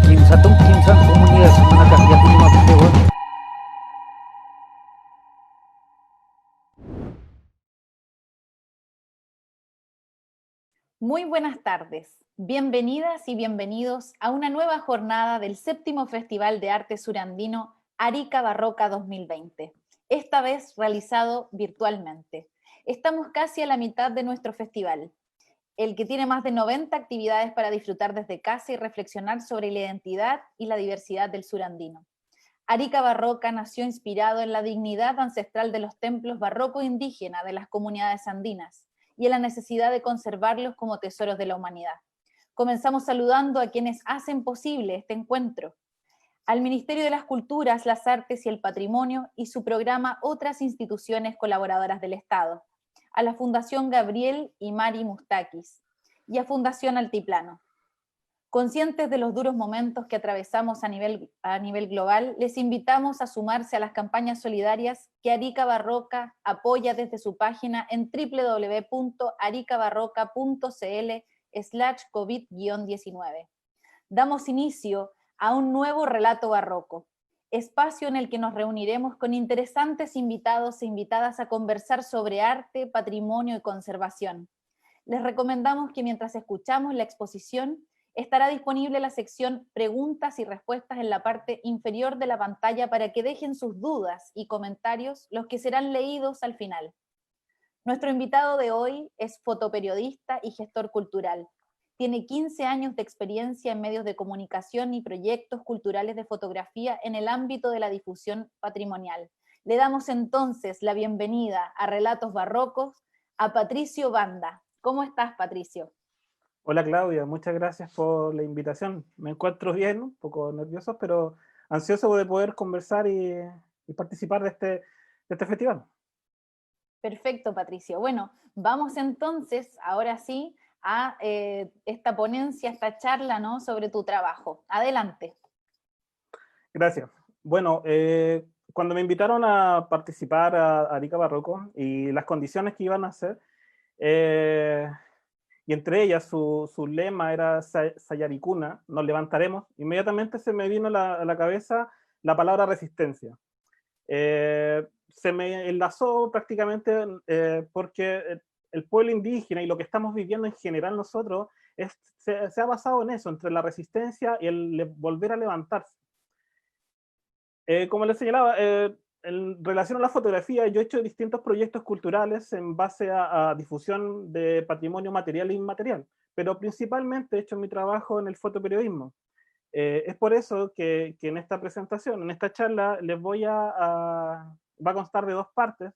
Kimsatong kimsan komunidad semana kahiyat lima pewan. Muy buenas tardes, bienvenidas y bienvenidos a una nueva jornada del séptimo Festival de Arte Surandino Arica Barroca 2020, esta vez realizado virtualmente. Estamos casi a la mitad de nuestro festival, el que tiene más de 90 actividades para disfrutar desde casa y reflexionar sobre la identidad y la diversidad del surandino. Arica Barroca nació inspirado en la dignidad ancestral de los templos barroco indígena de las comunidades andinas y en la necesidad de conservarlos como tesoros de la humanidad. Comenzamos saludando a quienes hacen posible este encuentro: al Ministerio de las Culturas, las Artes y el Patrimonio y su programa Otras Instituciones Colaboradoras del Estado, a la Fundación Gabriel y Mari Mustakis y a Fundación Altiplano. Conscientes de los duros momentos que atravesamos a nivel global, les invitamos a sumarse a las campañas solidarias que Arica Barroca apoya desde su página en www.aricabarroca.cl/COVID-19. Damos inicio a un nuevo relato barroco, espacio en el que nos reuniremos con interesantes invitados e invitadas a conversar sobre arte, patrimonio y conservación. Les recomendamos que mientras escuchamos la exposición, estará disponible la sección Preguntas y Respuestas en la parte inferior de la pantalla para que dejen sus dudas y comentarios, los que serán leídos al final. Nuestro invitado de hoy es fotoperiodista y gestor cultural. Tiene 15 años de experiencia en medios de comunicación y proyectos culturales de fotografía en el ámbito de la difusión patrimonial. Le damos entonces la bienvenida a Relatos Barrocos a Patricio Banda. ¿Cómo estás, Patricio? Hola Claudia, muchas gracias por la invitación. Me encuentro bien, un poco nervioso, pero ansioso de poder conversar y participar de este festival. Perfecto, Patricio. Bueno, vamos entonces, ahora sí, a esta ponencia, esta charla, ¿no?, sobre tu trabajo. Adelante. Gracias. Bueno, cuando me invitaron a participar a Arica Barroco y las condiciones que iban a hacer, y entre ellas su lema era Sayaricuna, nos levantaremos, inmediatamente se me vino a la cabeza la palabra resistencia. Se me enlazó prácticamente porque el pueblo indígena y lo que estamos viviendo en general nosotros se ha basado en eso, entre la resistencia y el volver a levantarse. Como les señalaba, en relación a la fotografía, yo he hecho distintos proyectos culturales en base a difusión de patrimonio material e inmaterial, pero principalmente he hecho mi trabajo en el fotoperiodismo. Es por eso que en esta presentación, en esta charla, va a constar de dos partes,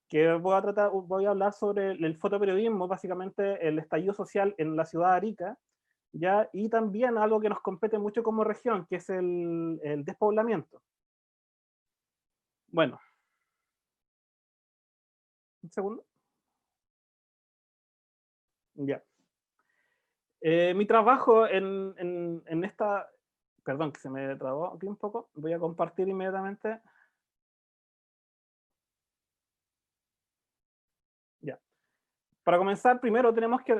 que voy a hablar sobre el fotoperiodismo, básicamente el estallido social en la ciudad de Arica, ¿ya? Y también algo que nos compete mucho como región, que es el despoblamiento. Bueno, un segundo. Ya. Mi trabajo en esta... Perdón, que se me trabó aquí un poco. Voy a compartir inmediatamente. Ya. Para comenzar, primero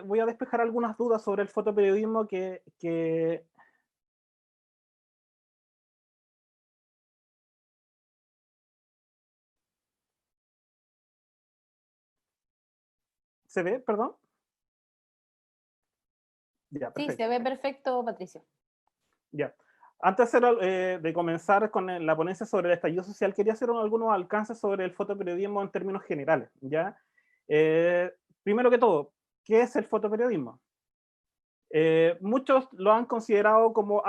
voy a despejar algunas dudas sobre el fotoperiodismo que... ¿Se ve? Perdón. Ya, Sí, perfecto. se ve perfecto, Patricio. Ya. Antes de comenzar con la ponencia sobre el estallido social, quería hacer algunos alcances sobre el fotoperiodismo en términos generales, ¿ya? Primero que todo, ¿qué es el fotoperiodismo? Muchos lo han considerado como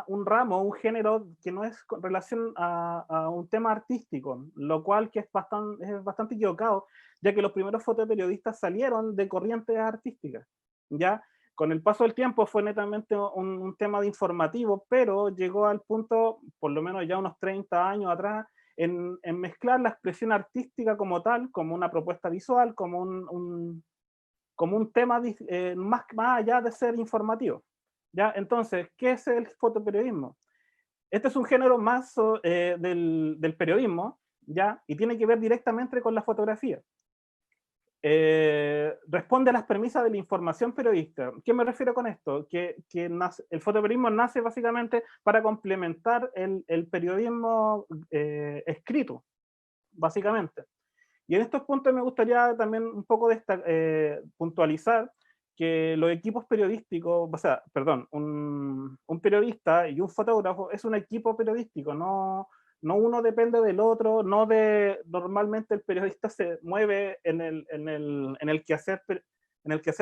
un ramo, un género que no es con relación a un tema artístico, lo cual que es bastante equivocado, ya que los primeros fotoperiodistas salieron de corrientes artísticas, ¿ya? Con el paso del tiempo fue netamente un tema de informativo, pero llegó al punto, por lo menos ya unos 30 años atrás, en mezclar la expresión artística como tal, como una propuesta visual, como un tema más allá de ser informativo. ¿Ya? Entonces, ¿qué es el fotoperiodismo? Este es un género más del periodismo, ¿ya? Y tiene que ver directamente con la fotografía. responde a las premisas de la información periodística. ¿Qué me refiero con esto? El fotoperiodismo nace básicamente para complementar el periodismo escrito, básicamente. Y en estos puntos me gustaría también un poco puntualizar que los equipos periodísticos, o sea, perdón, un periodista y un fotógrafo es un equipo periodístico, no uno depende del otro, normalmente el periodista se mueve en el quehacer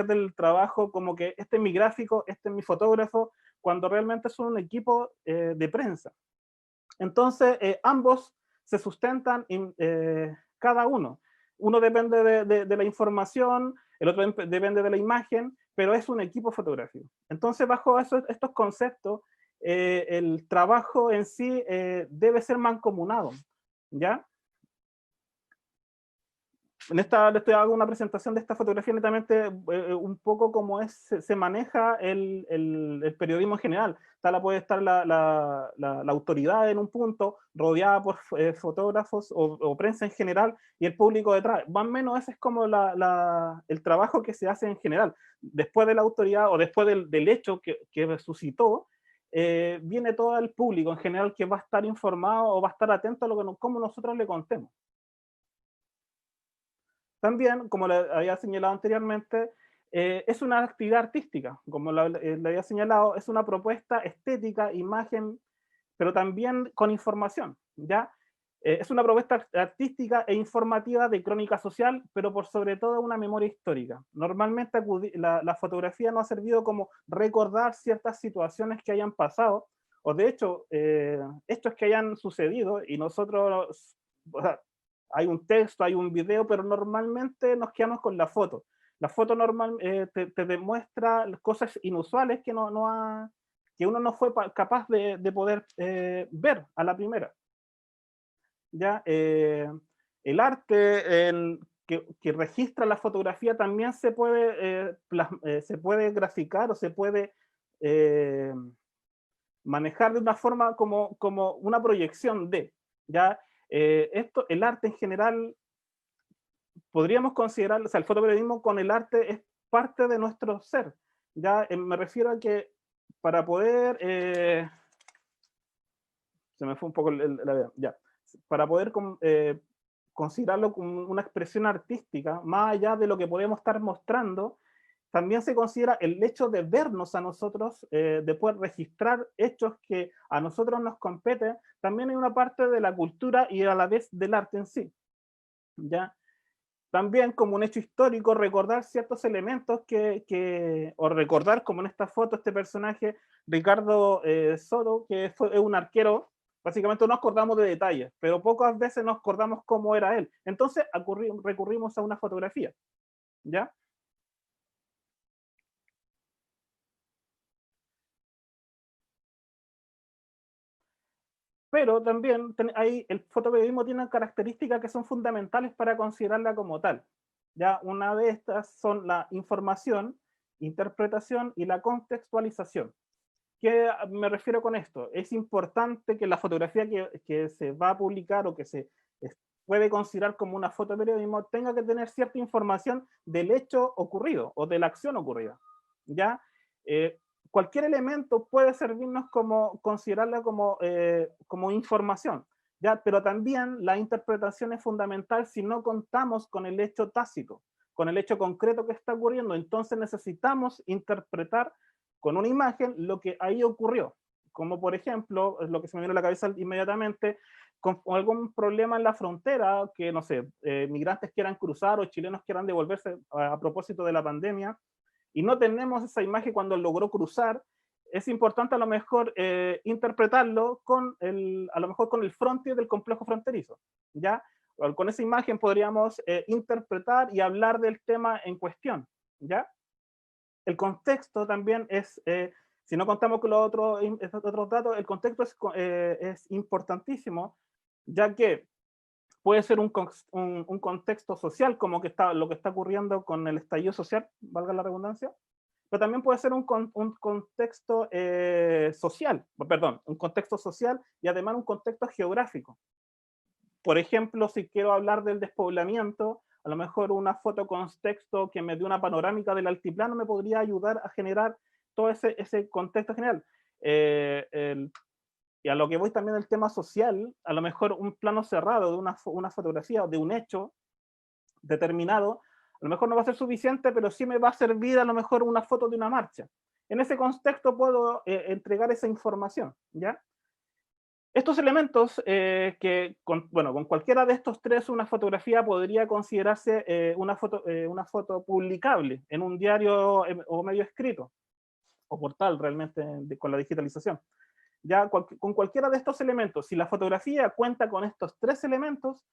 del trabajo como que este es mi gráfico, este es mi fotógrafo, cuando realmente son un equipo de prensa. Entonces, ambos se sustentan cada uno. Uno depende de la información, el otro depende de la imagen, pero es un equipo fotográfico. Entonces, bajo estos conceptos, el trabajo en sí debe ser mancomunado, ¿ya? Les hago una presentación de esta fotografía netamente un poco como se maneja el periodismo en general. Puede estar la autoridad en un punto, rodeada por fotógrafos o prensa en general, y el público detrás. Más o menos ese es como el trabajo que se hace en general. Después de la autoridad o después del hecho que suscitó, viene todo el público en general que va a estar informado o va a estar atento a cómo nosotros le contemos. También, como le había señalado anteriormente, es una actividad artística, como le había señalado, es una propuesta estética, imagen, pero también con información, ¿ya? Es una propuesta artística e informativa de crónica social, pero por sobre todo una memoria histórica. Normalmente la fotografía nos ha servido como recordar ciertas situaciones que hayan pasado, o de hecho, hechos que hayan sucedido, y nosotros, o sea, hay un texto, hay un video, pero normalmente nos quedamos con la foto. La foto normal te demuestra cosas inusuales que que uno no fue capaz de poder ver a la primera. ¿Ya? El arte que registra la fotografía también se puede graficar o se puede manejar de una forma como una proyección de, ¿ya? El arte en general, podríamos considerar, o sea, el fotoperiodismo con el arte es parte de nuestro ser. Ya me refiero a que para poder, se me fue un poco la idea, ya, para poder considerarlo como una expresión artística, más allá de lo que podemos estar mostrando, también se considera el hecho de vernos a nosotros, de poder registrar hechos que a nosotros nos competen, también hay una parte de la cultura y a la vez del arte en sí. ¿Ya? También como un hecho histórico, recordar ciertos elementos o recordar, como en esta foto, este personaje, Ricardo Soto, que es un arquero. Básicamente no nos acordamos de detalles, pero pocas veces nos acordamos cómo era él. Entonces recurrimos a una fotografía, ¿ya? Pero también el fotoperiodismo tiene características que son fundamentales para considerarla como tal. Ya una de estas son la información, interpretación y la contextualización. ¿Qué me refiero con esto? Es importante que la fotografía que se va a publicar o que se puede considerar como una foto de periodismo tenga que tener cierta información del hecho ocurrido o de la acción ocurrida. ¿Ya? Cualquier elemento puede servirnos considerarla como información, ¿ya? Pero también la interpretación es fundamental si no contamos con el hecho tácito, con el hecho concreto que está ocurriendo. Entonces necesitamos interpretar con una imagen lo que ahí ocurrió, como por ejemplo, lo que se me viene a la cabeza inmediatamente, con algún problema en la frontera, que no sé, migrantes quieran cruzar o chilenos quieran devolverse a propósito de la pandemia, y no tenemos esa imagen cuando logró cruzar. Es importante a lo mejor interpretarlo a lo mejor con el frontis del complejo fronterizo, ¿ya? Con esa imagen podríamos interpretar y hablar del tema en cuestión, ¿ya? El contexto también si no contamos con los otros datos, el contexto es importantísimo, ya que puede ser un contexto social, como lo que está ocurriendo con el estallido social, valga la redundancia, pero también puede ser un contexto social, perdón, un contexto social y además un contexto geográfico. Por ejemplo, si quiero hablar del despoblamiento, A lo mejor una foto con texto que me dé una panorámica del altiplano me podría ayudar a generar todo ese contexto general. Y a lo que voy también el tema social, a lo mejor un plano cerrado de una fotografía o de un hecho determinado, a lo mejor no va a ser suficiente, pero sí me va a servir a lo mejor una foto de una marcha. En ese contexto puedo entregar esa información, ¿ya? Estos elementos bueno, con cualquiera de estos tres, una fotografía podría considerarse una foto publicable en un diario o medio escrito, o portal realmente con la digitalización. Ya con cualquiera de estos elementos, si la fotografía cuenta con estos tres elementos,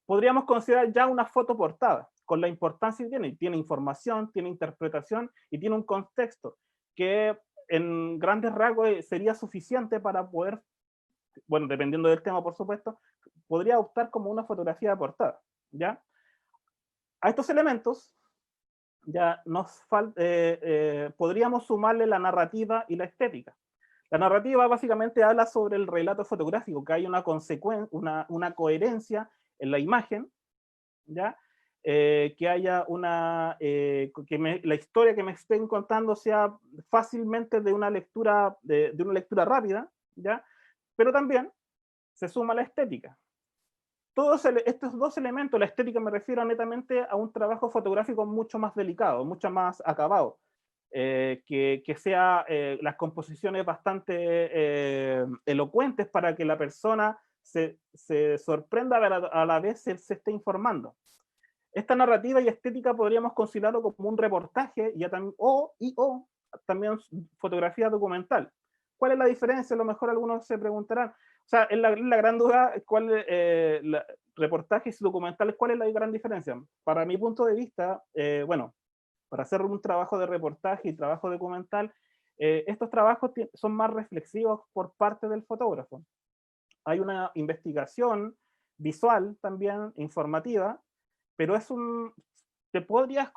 podríamos considerar ya una foto portada, con la importancia que tiene información, tiene interpretación y tiene un contexto que en grandes rasgos sería suficiente para poder, bueno, dependiendo del tema, por supuesto, podría optar como una fotografía de portada, ¿ya? A estos elementos ya podríamos sumarle la narrativa y la estética. La narrativa básicamente habla sobre el relato fotográfico, que hay una coherencia en la imagen, ¿ya? Que haya la historia que me estén contando sea fácilmente de una lectura rápida, ¿ya? Pero también se suma la estética. Todos estos dos elementos, la estética me refiero netamente a un trabajo fotográfico mucho más delicado, mucho más acabado, que sea las composiciones bastante elocuentes para que la persona se sorprenda, a la vez se esté informando. Esta narrativa y estética podríamos considerarlo como un reportaje o también fotografía documental. ¿Cuál es la diferencia? A lo mejor algunos se preguntarán. O sea, es la gran duda, reportajes y documentales, ¿cuál es la gran diferencia? Para mi punto de vista, bueno, para hacer un trabajo de reportaje y trabajo documental, estos trabajos son más reflexivos por parte del fotógrafo. Hay una investigación visual también, informativa, pero te podrías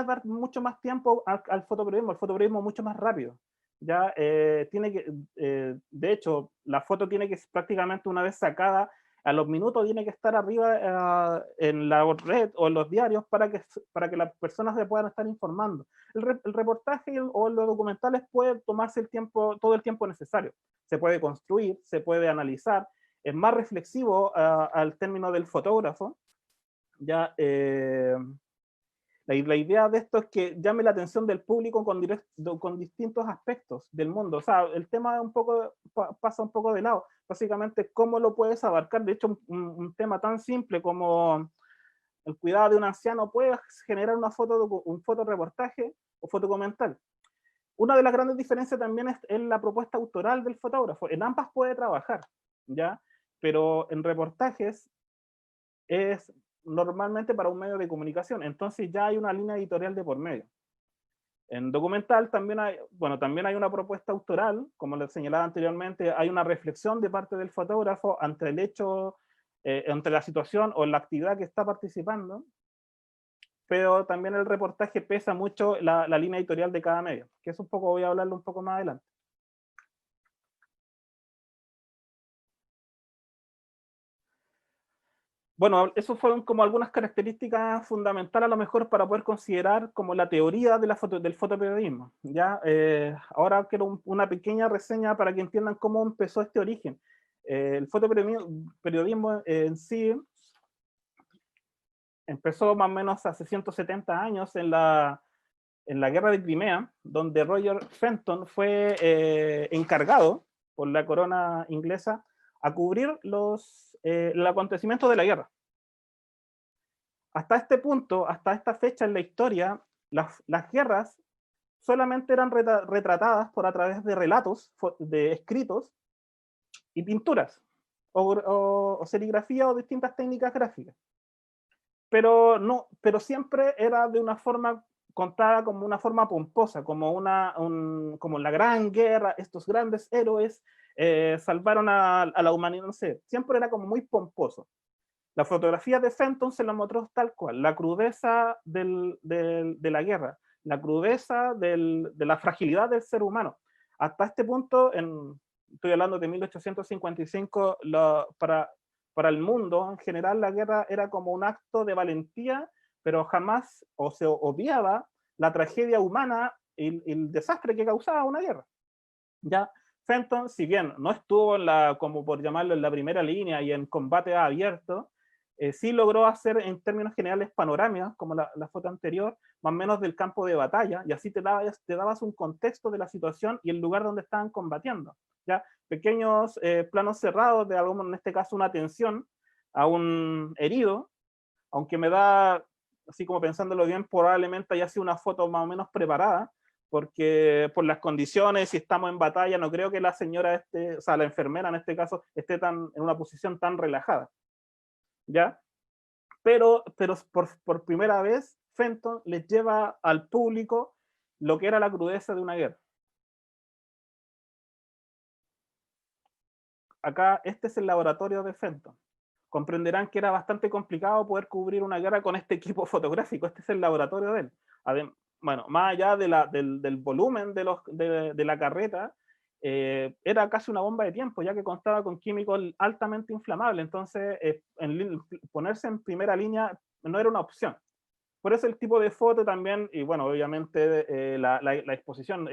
dar mucho más tiempo al fotoperiodismo, el fotoperiodismo mucho más rápido. Ya de hecho, la foto tiene que prácticamente una vez sacada, a los minutos tiene que estar arriba en la red o en los diarios para que las personas se puedan estar informando. El reportaje o los documentales puede tomarse todo el tiempo necesario. Se puede construir, se puede analizar, es más reflexivo al término del fotógrafo. Ya, la idea de esto es que llame la atención del público con distintos aspectos del mundo. O sea, el tema pasa un poco de lado. Básicamente, ¿cómo lo puedes abarcar? De hecho, un tema tan simple como el cuidado de un anciano puede generar un fotoreportaje o fotodocumental. Una de las grandes diferencias también es la propuesta autoral del fotógrafo. En ambas puede trabajar, ¿ya? Pero en reportajes es normalmente para un medio de comunicación, entonces ya hay una línea editorial de por medio. En documental también hay una propuesta autoral, como les señalaba anteriormente, hay una reflexión de parte del fotógrafo ante el hecho, ante la situación o la actividad que está participando, pero también el reportaje pesa mucho la línea editorial de cada medio, que es voy a hablarlo un poco más adelante. Bueno, eso fueron como algunas características fundamentales a lo mejor para poder considerar como la teoría de del fotoperiodismo. ¿Ya? Ahora quiero una pequeña reseña para que entiendan cómo empezó este origen. El fotoperiodismo en sí empezó más o menos hace 170 años en la guerra de Crimea, donde Roger Fenton fue encargado por la corona inglesa a cubrir el acontecimiento de la guerra. Hasta este punto, hasta esta fecha en la historia, las guerras solamente eran retratadas a través de relatos, de escritos y pinturas, o serigrafía o distintas técnicas gráficas. Pero siempre era de una forma contada como una forma pomposa, como la gran guerra, estos grandes héroes salvaron a la humanidad, no sé, siempre era como muy pomposo. La fotografía de Fenton se la mostró tal cual, la crudeza de la guerra, la crudeza de la fragilidad del ser humano. Hasta este punto, estoy hablando de 1855, para el mundo en general la guerra era como un acto de valentía, pero jamás o se obviaba la tragedia humana y el desastre que causaba una guerra. Ya Fenton, si bien no estuvo en la, como por llamarlo, en la primera línea y en combate abierto, sí logró hacer en términos generales panorámicas, como la foto anterior, más o menos del campo de batalla, y así te dabas un contexto de la situación y el lugar donde estaban combatiendo. ¿Ya? Pequeños planos cerrados de algo, en este caso una atención a un herido, aunque me da, así como pensándolo bien, probablemente haya sido una foto más o menos preparada, porque por las condiciones, si estamos en batalla, no creo que la señora, o sea, la enfermera en este caso, esté en una posición tan relajada. ¿Ya? Pero por primera vez, Fenton les lleva al público lo que era la crudeza de una guerra. Acá, este es el laboratorio de Fenton. Comprenderán que era bastante complicado poder cubrir una guerra con este equipo fotográfico. Este es el laboratorio de él. Bueno, más allá del volumen de la carreta, era casi una bomba de tiempo, ya que contaba con químicos altamente inflamables. Entonces, ponerse en primera línea no era una opción. Por eso el tipo de foto también, y bueno, obviamente la exposición,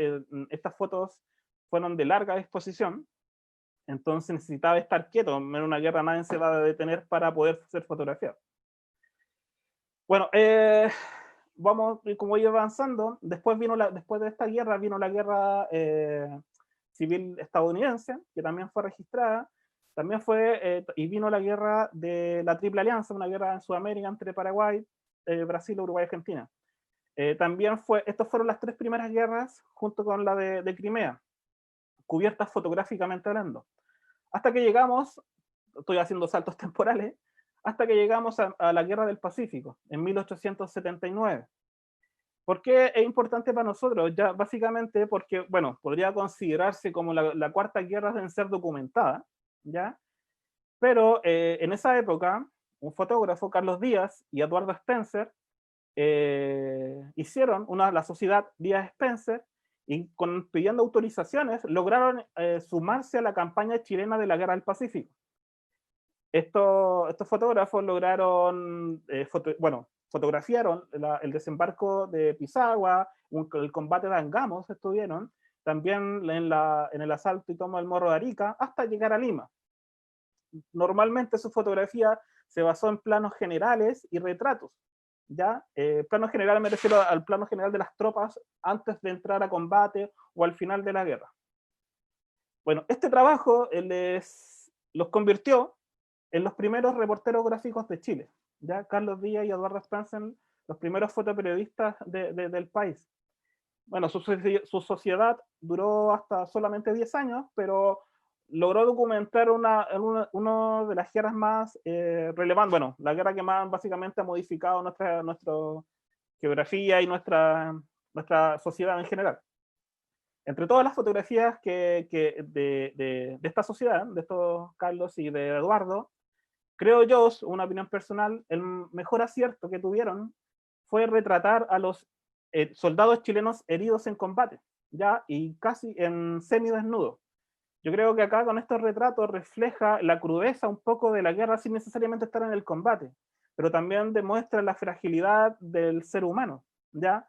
estas fotos fueron de larga exposición, entonces necesitaba estar quieto. En una guerra nadie se va a detener para poder ser fotografiado. Bueno, vamos, como ir avanzando, después de esta guerra vino la guerra civil estadounidense, que también fue registrada, también y vino la guerra de la Triple Alianza, una guerra en Sudamérica entre Paraguay, Brasil, Uruguay y Argentina. Estas fueron las tres primeras guerras, junto con la de Crimea, cubiertas fotográficamente hablando. Hasta que llegamos, estoy haciendo saltos temporales, hasta que llegamos a la Guerra del Pacífico, en 1879. ¿Por qué es importante para nosotros? Ya básicamente porque, bueno, podría considerarse como la cuarta guerra en ser documentada, ¿ya? Pero en esa época, un fotógrafo, Carlos Díaz, y Eduardo Spencer, hicieron la sociedad Díaz Spencer, y pidiendo autorizaciones, lograron sumarse a la campaña chilena de la Guerra del Pacífico. Estos fotógrafos lograron, fotografiaron el desembarco de Pisagua, el combate de Angamos estuvieron, también en el asalto y toma del Morro de Arica, hasta llegar a Lima. Normalmente su fotografía se basó en planos generales y retratos. ¿Ya? Plano general me refiero al plano general de las tropas antes de entrar a combate o al final de la guerra. Bueno, este trabajo los convirtió en los primeros reporteros gráficos de Chile. ¿Ya? Carlos Díaz y Eduardo Spencer, los primeros fotoperiodistas del país. Bueno, su sociedad duró hasta solamente 10 años, pero logró documentar una de las guerras más relevantes, bueno, la guerra que más básicamente ha modificado nuestra geografía y nuestra sociedad en general. Entre todas las fotografías de esta sociedad, de estos Carlos y de Eduardo, creo yo, una opinión personal, el mejor acierto que tuvieron fue retratar a los soldados chilenos heridos en combate, ya, y casi en semidesnudo. Yo creo que acá con estos retratos refleja la crudeza un poco de la guerra sin necesariamente estar en el combate, pero también demuestra la fragilidad del ser humano, ¿ya?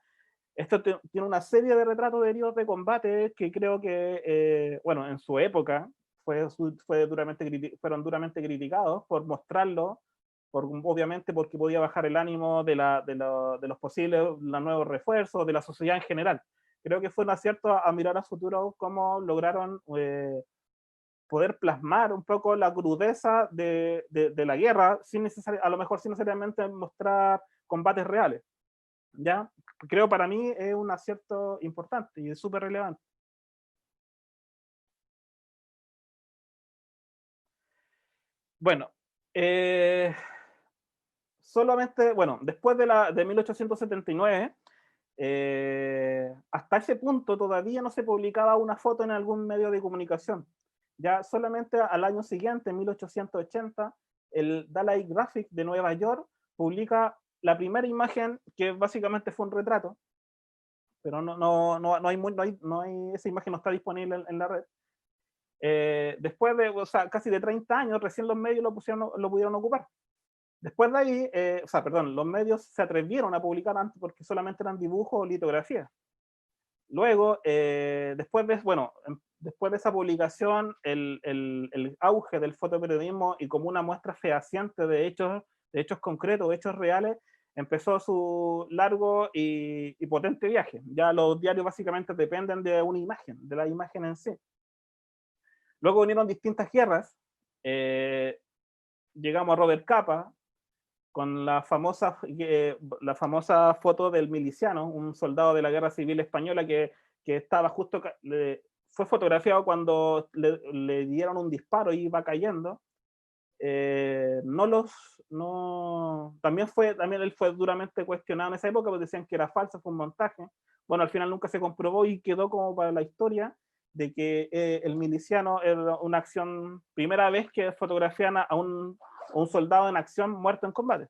Esto tiene una serie de retratos de heridos de combate que creo que, bueno, en su época fueron duramente criticados por mostrarlo, obviamente porque podía bajar el ánimo de los posibles nuevos refuerzos, de la sociedad en general. Creo que fue un acierto a mirar a futuro cómo lograron poder plasmar un poco la crudeza de la guerra, a lo mejor sin necesariamente mostrar combates reales. ¿Ya? Creo para mí es un acierto importante y es súper relevante. Bueno, solamente, bueno, después de 1879, hasta ese punto todavía no se publicaba una foto en algún medio de comunicación. Ya solamente al año siguiente, en 1880, el Dalai Graphic de Nueva York publica la primera imagen, que básicamente fue un retrato, pero esa imagen no está disponible en la red, después de, o sea, casi de 30 años, recién los medios lo pudieron ocupar. Después de ahí, o sea, perdón, los medios se atrevieron a publicar antes porque solamente eran dibujos o litografías. Luego, después de esa publicación, el auge del fotoperiodismo y como una muestra fehaciente de hechos concretos, de hechos reales, empezó su largo y potente viaje. Ya los diarios básicamente dependen de una imagen, de la imagen en sí. Luego vinieron distintas guerras, llegamos a Robert Capa, con la famosa foto del miliciano, un soldado de la Guerra Civil Española que estaba justo, fue fotografiado cuando le dieron un disparo y iba cayendo. También él fue duramente cuestionado en esa época, porque decían que era falso, fue un montaje. Bueno, al final nunca se comprobó y quedó como para la historia de que el miliciano era una acción, primera vez que fotografían a un soldado en acción muerto en combate.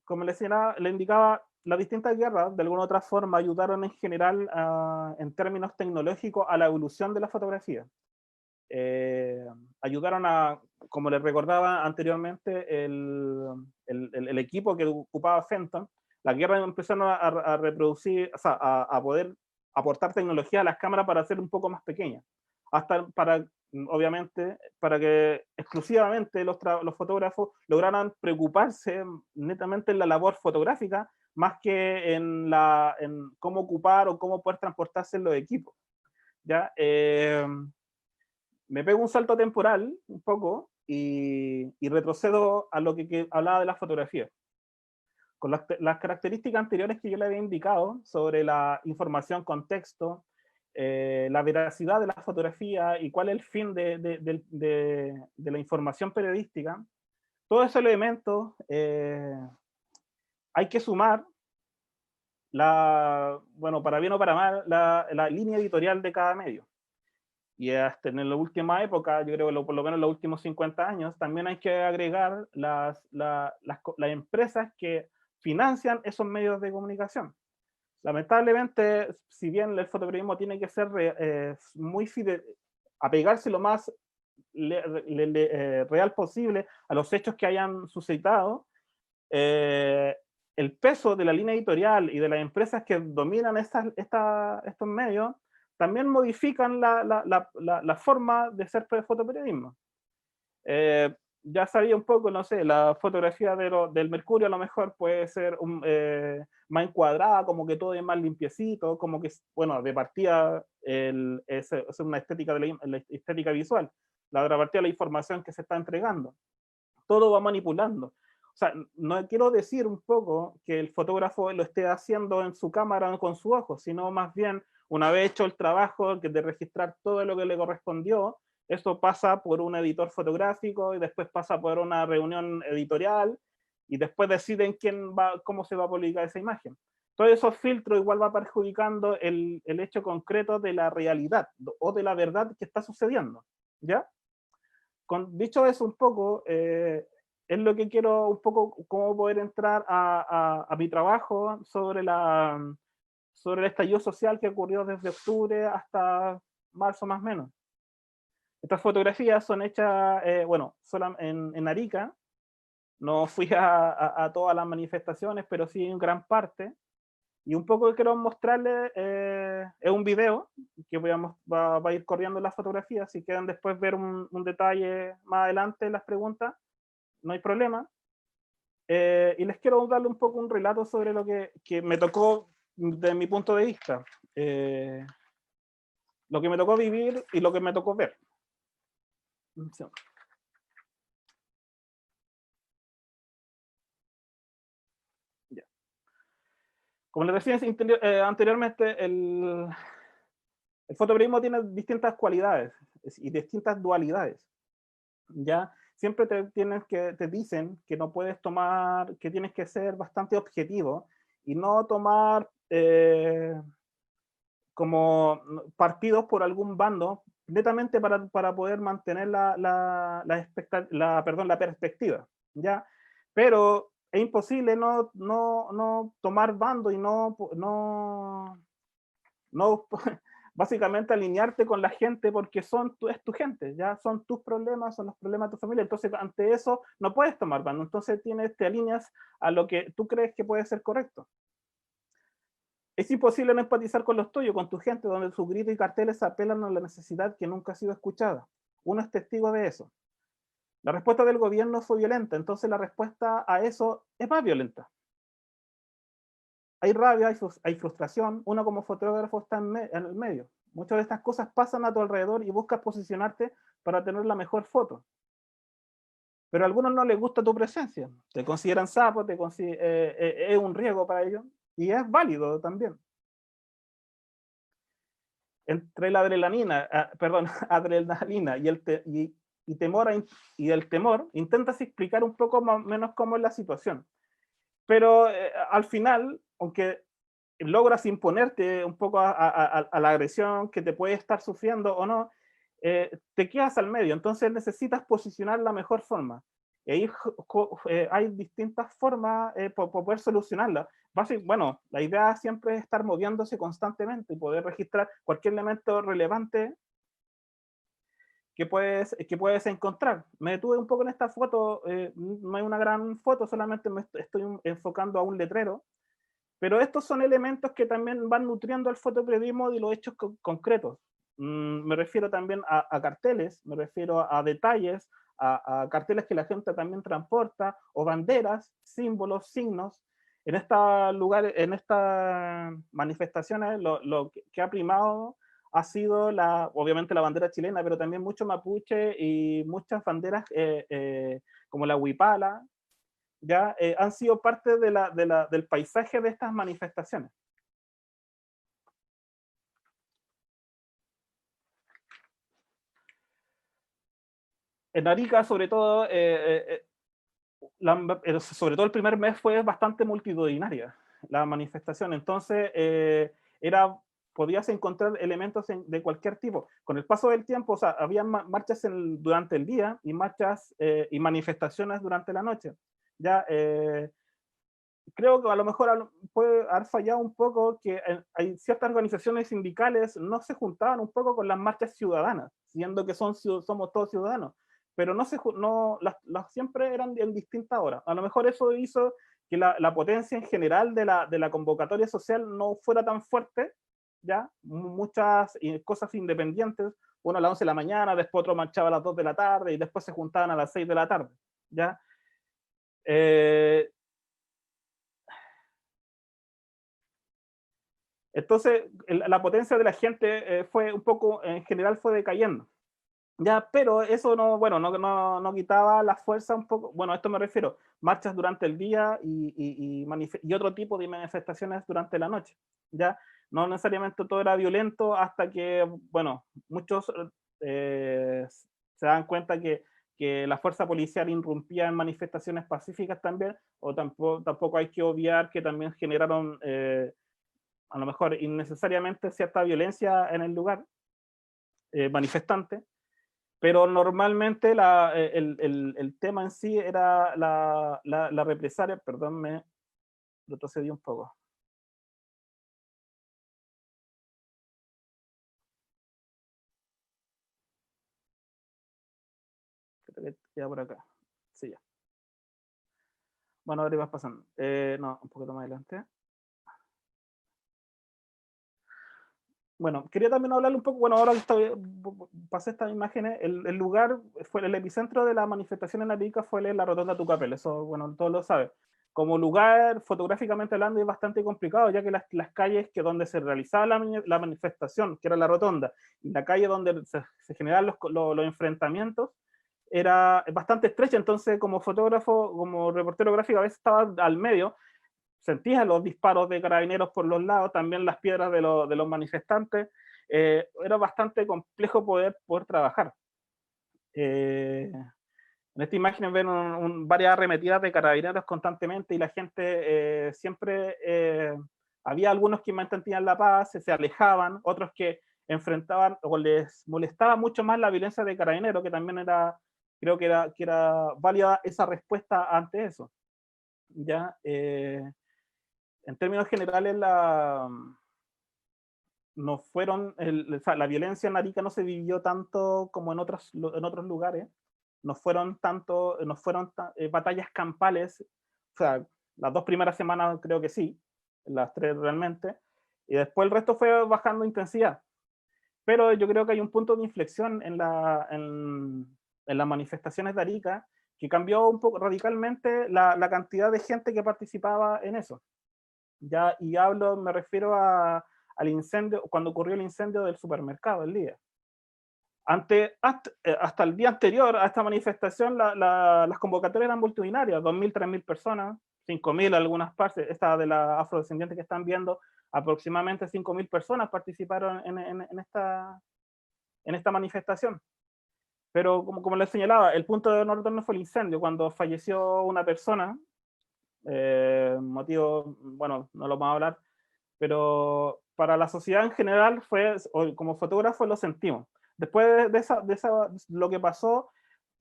Como le indicaba, las distintas guerras de alguna u otra forma ayudaron en general en términos tecnológicos a la evolución de la fotografía. Ayudaron a, como les recordaba anteriormente, el equipo que ocupaba Fenton, las guerras empezaron a reproducir, o sea, a poder aportar tecnología a las cámaras para hacer un poco más pequeñas, hasta obviamente, para que exclusivamente los fotógrafos lograran preocuparse netamente en la labor fotográfica, más que en cómo ocupar o cómo poder transportarse en los equipos. ¿Ya? Me pego un salto temporal un poco y retrocedo a lo que hablaba de la fotografía. Con las características anteriores que yo le había indicado sobre la información, contexto, la veracidad de la fotografía y cuál es el fin de la información periodística, todos esos elementos hay que sumar, bueno, para bien o para mal, la línea editorial de cada medio. Y hasta en la última época, yo creo que por lo menos en los últimos 50 años, también hay que agregar las empresas que financian esos medios de comunicación. Lamentablemente, si bien el fotoperiodismo tiene que ser muy apegarse lo más real posible a los hechos que hayan suscitado, el peso de la línea editorial y de las empresas que dominan estos medios también modifican la forma de hacer fotoperiodismo. Ya sabía un poco, no sé, la fotografía del Mercurio a lo mejor puede ser más encuadrada, como que todo es más limpiecito, como que, bueno, de partida es una estética, la estética visual, la otra partida la información que se está entregando. Todo va manipulando. O sea, no quiero decir un poco que el fotógrafo lo esté haciendo en su cámara o con su ojo, sino más bien, una vez hecho el trabajo de registrar todo lo que le correspondió, eso pasa por un editor fotográfico y después pasa por una reunión editorial y después deciden cómo se va a publicar esa imagen. Todos esos filtros igual va perjudicando el hecho concreto de la realidad o de la verdad que está sucediendo, ¿ya? Dicho eso un poco, es lo que quiero un poco, cómo poder entrar a mi trabajo sobre el estallido social que ocurrió desde octubre hasta marzo más o menos. Estas fotografías son hechas, bueno, solo en Arica. No fui a todas las manifestaciones, pero sí en gran parte. Y un poco que quiero mostrarles es un video que va a ir corriendo las fotografías. Si quieren después ver un detalle más adelante en las preguntas, no hay problema. Y les quiero darle un poco un relato sobre lo que me tocó desde mi punto de vista. Lo que me tocó vivir y lo que me tocó ver. Ya. Como les decía anteriormente, el fotoperiodismo tiene distintas cualidades y distintas dualidades. ¿Ya? Siempre te dicen que no puedes tomar, que tienes que ser bastante objetivo y no tomar como partidos por algún bando, netamente para poder mantener la perspectiva, ¿ya? Pero es imposible no tomar bando y no básicamente alinearte con la gente porque es tu gente, ya son tus problemas, son los problemas de tu familia, entonces ante eso no puedes tomar bando, entonces te alineas a lo que tú crees que puede ser correcto. Es imposible no empatizar con los tuyos, con tu gente, donde sus gritos y carteles apelan a la necesidad que nunca ha sido escuchada. Uno es testigo de eso. La respuesta del gobierno fue violenta, entonces la respuesta a eso es más violenta. Hay rabia, hay frustración, uno como fotógrafo está en el medio. Muchas de estas cosas pasan a tu alrededor y buscas posicionarte para tener la mejor foto. Pero a algunos no les gusta tu presencia, te consideran sapo, es un riesgo para ellos, y es válido también. Entre la adrenalina, adrenalina y temor y el temor, intentas explicar un poco más o menos cómo es la situación. Pero al final, aunque logras imponerte un poco a la agresión que te puede estar sufriendo o no, te quedas al medio, entonces necesitas posicionar la mejor forma. Y ahí hay distintas formas para poder solucionarla. Bueno, la idea siempre es estar moviéndose constantemente y poder registrar cualquier elemento relevante que puedes encontrar. Me detuve un poco en esta foto, no hay una gran foto, solamente me estoy enfocando a un letrero, pero estos son elementos que también van nutriendo el fotoperiodismo de los hechos concretos. Me refiero también a carteles, me refiero a detalles, a carteles que la gente también transporta, o banderas, símbolos, signos. En estas manifestaciones lo que ha primado ha sido obviamente la bandera chilena, pero también mucho mapuche y muchas banderas como la huipala, ya han sido parte del paisaje de estas manifestaciones. En Arica, sobre todo, sobre todo el primer mes fue bastante multitudinaria la manifestación, entonces podías encontrar elementos de cualquier tipo. Con el paso del tiempo, o sea, había marchas durante el día y marchas y manifestaciones durante la noche. Ya creo que a lo mejor puede haber fallado un poco que hay ciertas organizaciones sindicales no se juntaban un poco con las marchas ciudadanas, siendo que somos todos ciudadanos, pero siempre eran en distintas horas. A lo mejor eso hizo que la potencia en general de la convocatoria social no fuera tan fuerte, ya muchas cosas independientes, uno a las 11 de la mañana, después otro marchaba a las 2 de la tarde y después se juntaban a las 6 de la tarde, ya. Entonces, la potencia de la gente fue un poco, en general fue decayendo. Ya, pero eso no, bueno, no quitaba la fuerza un poco, bueno, a esto me refiero, marchas durante el día y otro tipo de manifestaciones durante la noche, ya, no necesariamente todo era violento hasta que, bueno, muchos se dan cuenta que la fuerza policial irrumpía en manifestaciones pacíficas también, o tampoco hay que obviar que también generaron a lo mejor innecesariamente cierta violencia en el lugar manifestante, pero normalmente el tema en sí era la represalia. Perdón, me retrocedí un poco. Creo que ya por acá. Sí, ya. Bueno, ahora ibas pasando. No, un poquito más adelante. Bueno, quería también hablarle un poco, bueno, ahora que pasé estas imágenes, el lugar, fue el epicentro de la manifestación en Arica fue la Rotonda Tucapel, eso, bueno, todos lo saben. Como lugar, fotográficamente hablando, es bastante complicado, ya que las calles donde se realizaba la manifestación, que era la Rotonda, y la calle donde se generaban los enfrentamientos, era bastante estrecha, entonces como fotógrafo, como reportero gráfico, a veces estaba al medio, sentías los disparos de carabineros por los lados, también las piedras de los manifestantes, era bastante complejo poder trabajar. En esta imagen ven varias arremetidas de carabineros constantemente y la gente siempre, había algunos que mantenían la paz, se alejaban, otros que enfrentaban o les molestaba mucho más la violencia de carabineros, que también creo que era válida esa respuesta ante eso. ¿Ya? En términos generales, no fueron, o sea, la violencia en Arica no se vivió tanto como en otros lugares, no fueron tanto, batallas campales, o sea, las 2 primeras semanas creo que sí, las 3 realmente, y después el resto fue bajando intensidad. Pero yo creo que hay un punto de inflexión en las manifestaciones de Arica que cambió un poco radicalmente la cantidad de gente que participaba en eso. Ya, y me refiero al incendio, cuando ocurrió el incendio del supermercado el día. Hasta el día anterior a esta manifestación, las convocatorias eran multitudinarias, 2.000, 3.000 personas, 5.000 algunas partes, esta de la afrodescendiente que están viendo, aproximadamente 5.000 personas participaron en esta manifestación. Pero como les señalaba, el punto de no retorno fue el incendio, cuando falleció una persona, motivo, bueno, no lo vamos a hablar, pero para la sociedad en general como fotógrafo lo sentimos. Después lo que pasó,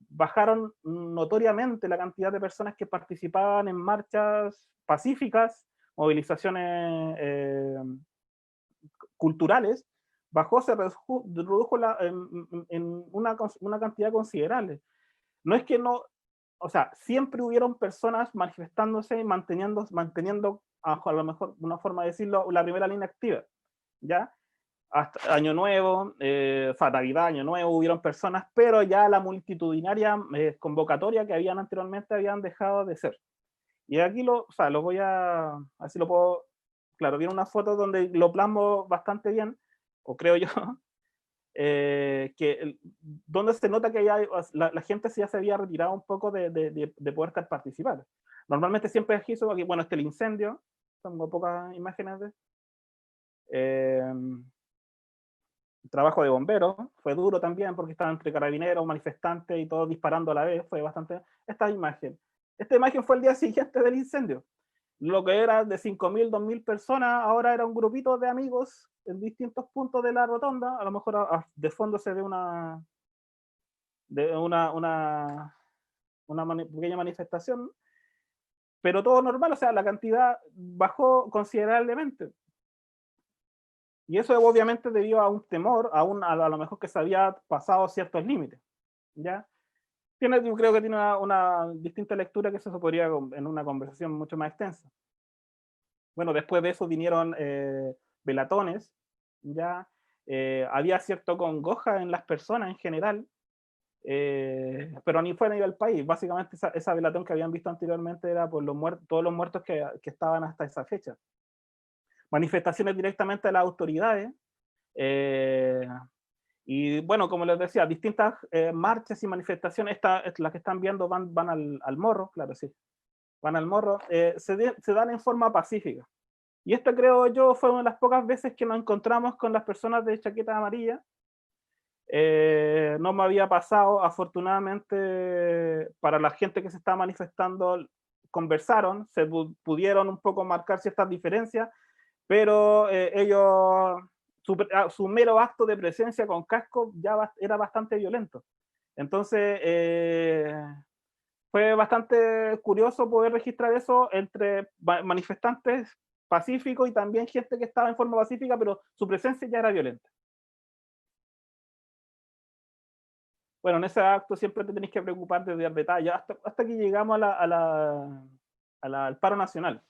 bajaron notoriamente la cantidad de personas que participaban en marchas pacíficas, movilizaciones culturales, se redujo en una cantidad considerable. No es que no, o sea, siempre hubieron personas manifestándose, manteniendo a lo mejor una forma de decirlo, la primera línea activa, ¿ya? Hasta Año Nuevo, o sea, Navidad, Año Nuevo, hubieron personas, pero ya la multitudinaria convocatoria que habían anteriormente habían dejado de ser. Y aquí o sea, lo voy a ver si lo puedo, claro, viene una foto donde lo plasmo bastante bien, o creo yo, donde se nota que ya la gente ya se había retirado un poco de poder participar. Normalmente siempre es eso, aquí, bueno, el incendio, tengo pocas imágenes de trabajo de bomberos, fue duro también porque estaban entre carabineros, manifestantes y todos disparando a la vez, fue bastante, esta imagen fue el día siguiente del incendio. Lo que era de 5.000, 2.000 personas, ahora era un grupito de amigos en distintos puntos de la rotonda, a lo mejor de fondo se ve una pequeña manifestación, pero todo normal, o sea, la cantidad bajó considerablemente. Y eso obviamente debido a un temor, a lo mejor que se había pasado ciertos límites, ¿ya? Yo creo que tiene una distinta lectura que eso se podría en una conversación mucho más extensa. Bueno, después de eso vinieron velatones, ya había cierto congoja en las personas en general, pero ni fue a nivel país. Básicamente esa velatón que habían visto anteriormente era por todos los muertos que estaban hasta esa fecha. Manifestaciones directamente de las autoridades, y bueno, como les decía, distintas marchas y manifestaciones, las que están viendo van al morro, claro, sí, van al morro, se dan en forma pacífica. Y esta creo yo fue una de las pocas veces que nos encontramos con las personas de chaqueta amarilla. No me había pasado, afortunadamente, para la gente que se estaba manifestando, conversaron, se pudieron un poco marcar ciertas diferencias, pero ellos, su mero acto de presencia con casco ya era bastante violento. Entonces, fue bastante curioso poder registrar eso entre manifestantes pacíficos y también gente que estaba en forma pacífica, pero su presencia ya era violenta. Bueno, en ese acto siempre te tenés que preocupar de dar detalles, hasta que llegamos al paro nacional.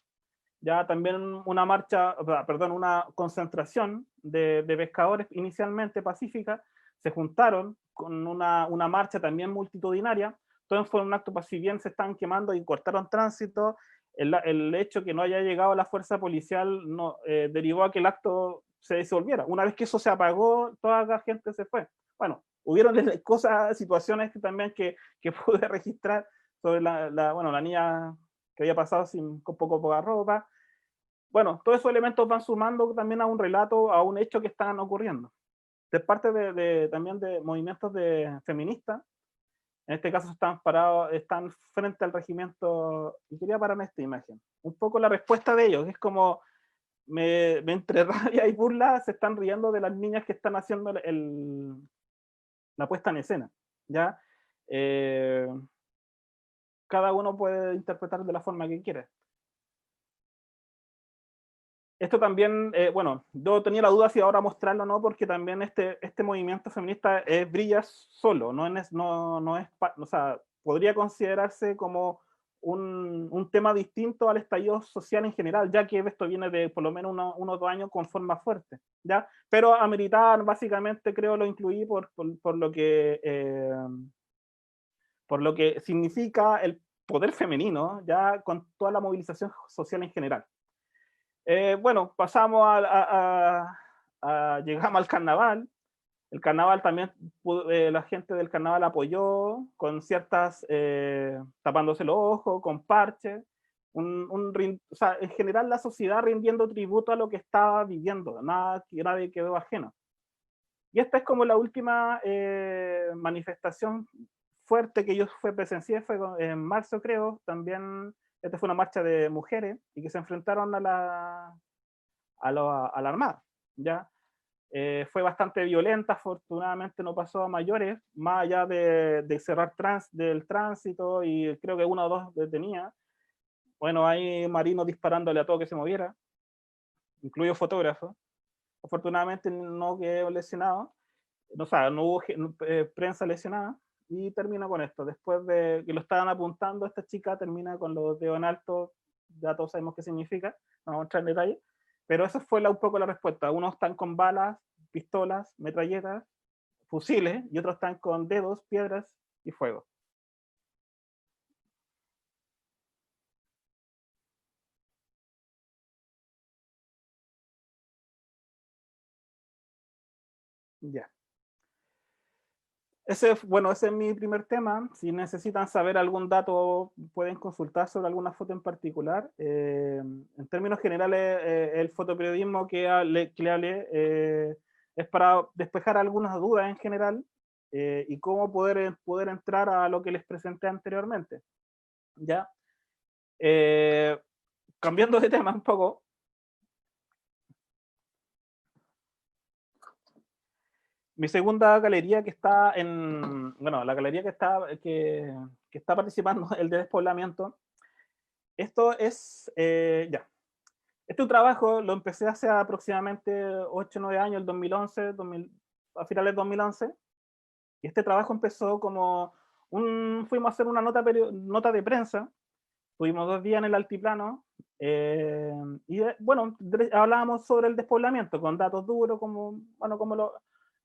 Ya también una marcha, perdón, una concentración de pescadores inicialmente pacífica, se juntaron con una marcha también multitudinaria. Todo fue un acto, si bien se están quemando y cortaron tránsito, el hecho que no haya llegado la fuerza policial no, derivó a que el acto se disolviera. Una vez que eso se apagó, toda la gente se fue. Bueno, hubieron situaciones también que pude registrar sobre la niña que había pasado con poca ropa. Bueno, todos esos elementos van sumando también a un relato, a un hecho que están ocurriendo. De parte también de movimientos feministas, en este caso están frente al regimiento, y quería pararme esta imagen. Un poco la respuesta de ellos, es como, entre rabia y burla, se están riendo de las niñas que están haciendo la puesta en escena, ¿ya? Cada uno puede interpretar de la forma que quiere. esto también, bueno, yo tenía la duda si ahora mostrarlo o no, porque también este movimiento feminista brilla solo, o sea, podría considerarse como un tema distinto al estallido social en general, ya que esto viene de por lo menos unos 2 años con forma fuerte, ¿ya? Pero ameritar, básicamente, creo lo incluí por lo que significa el poder femenino, ya con toda la movilización social en general. Bueno, pasamos llegamos al carnaval. El carnaval también, la gente del carnaval apoyó con ciertas, tapándose los ojos, con parches, o sea, en general la sociedad rindiendo tributo a lo que estaba viviendo, nadie quedó ajeno. Y esta es como la última manifestación fuerte que yo presencié, fue en marzo creo, también, esta fue una marcha de mujeres y que se enfrentaron a la Armada, ¿ya? Fue bastante violenta, afortunadamente no pasó a mayores, más allá de cerrar del tránsito y creo que 1 o 2 detenidas. Bueno, hay marinos disparándole a todo que se moviera, incluido fotógrafos. Afortunadamente no quedé lesionado, o sea, no hubo prensa lesionada, y termina con esto. Después de que lo estaban apuntando, esta chica termina con los dedos en alto, ya todos sabemos qué significa, no vamos a entrar en detalle, pero esa fue un poco la respuesta. Unos están con balas, pistolas, metralletas, fusiles, y otros están con dedos, piedras y fuego. Ya. Bueno, ese es mi primer tema. Si necesitan saber algún dato, pueden consultar sobre alguna foto en particular. En términos generales, el fotoperiodismo que le hablé es para despejar algunas dudas en general, y cómo poder entrar a lo que les presenté anteriormente. ¿Ya? Eh, Cambiando de tema un poco, mi segunda galería que está bueno, la galería que está participando, el de despoblamiento, esto es, ya, este trabajo lo empecé hace aproximadamente 8 o 9 años, el 2011, a finales de 2011, y este trabajo empezó como fuimos a hacer una nota de prensa, tuvimos 2 días en el altiplano, y bueno, hablábamos sobre el despoblamiento, con datos duros, bueno, como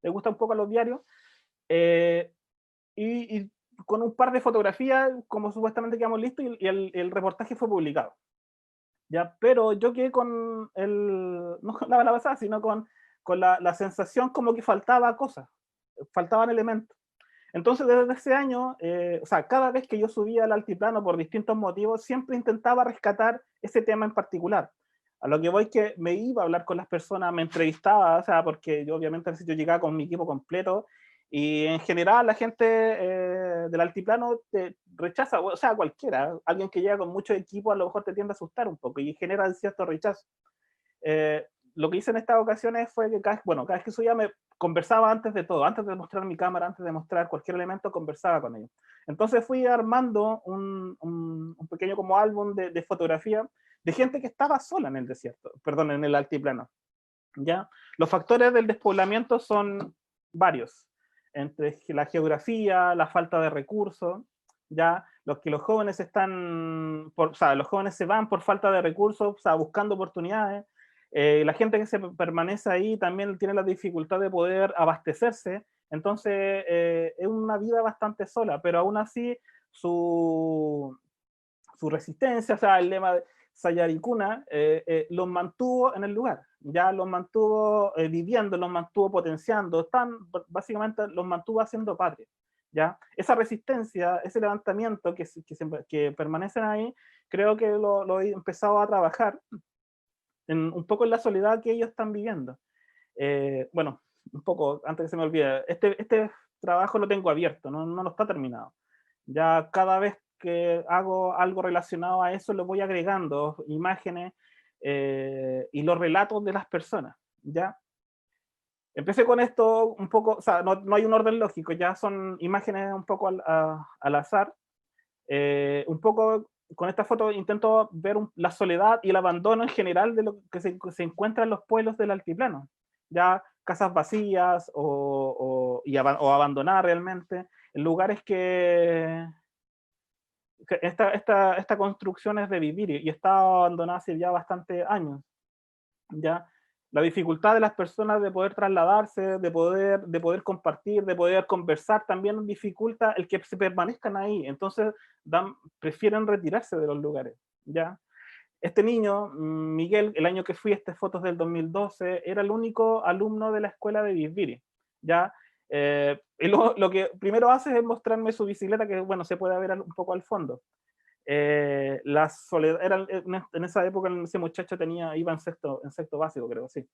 le gusta un poco a los diarios, eh, y con un par de fotografías, como supuestamente quedamos listos, y el reportaje fue publicado. ¿Ya? Pero yo quedé con no con la bala pasada, sino con la sensación como que faltaba cosas, faltaban elementos. Entonces, desde ese año, o sea, cada vez que yo subía al altiplano por distintos motivos, siempre intentaba rescatar ese tema en particular. A lo que voy que me iba a hablar con las personas, me entrevistaba, o sea, porque yo obviamente al sitio llegaba con mi equipo completo, y en general la gente del altiplano te rechaza, o sea, cualquiera, alguien que llega con mucho equipo a lo mejor te tiende a asustar un poco y genera cierto rechazo. Lo que hice en estas ocasiones fue que cada vez que subía me conversaba antes de todo, antes de mostrar mi cámara, antes de mostrar cualquier elemento, conversaba con ellos. Entonces fui armando un pequeño como álbum de fotografía de gente que estaba sola en el desierto, perdón, en el altiplano. ¿Ya? Los factores del despoblamiento son varios, entre la geografía, la falta de recursos, ya los jóvenes o sea, los jóvenes se van por falta de recursos, o sea, buscando oportunidades. La gente que se permanece ahí también tiene la dificultad de poder abastecerse, entonces es una vida bastante sola, pero aún así su resistencia, o sea, el lema de Sayaricuna, los mantuvo en el lugar, ya los mantuvo viviendo, los mantuvo potenciando, básicamente los mantuvo haciendo patria. ¿Ya? Esa resistencia, ese levantamiento que permanecen ahí, creo que lo he empezado a trabajar un poco en la soledad que ellos están viviendo. Bueno, un poco, antes que se me olvide, este trabajo lo tengo abierto, no está terminado. Ya cada vez que hago algo relacionado a eso, lo voy agregando, imágenes y los relatos de las personas, ¿ya? Empecé con esto un poco, o sea, no hay un orden lógico, ya son imágenes un poco al azar, un poco con esta foto intento ver la soledad y el abandono en general de lo que se encuentra en los pueblos del altiplano. Ya casas vacías o abandonadas realmente, en lugares que esta construcción es de vivir y está abandonada hace ya bastante años. ¿Ya? La dificultad de las personas de poder trasladarse, de poder compartir, de poder conversar, también dificulta el que se permanezcan ahí. Entonces prefieren retirarse de los lugares. ¿Ya? Este niño, Miguel, el año que fui, estas fotos del 2012, era el único alumno de la escuela de Bisbiri. ¿Ya? Y lo que primero hace es mostrarme su bicicleta, que bueno, se puede ver un poco al fondo. La soledad, en esa época ese muchacho iba en sexto básico, creo, sí.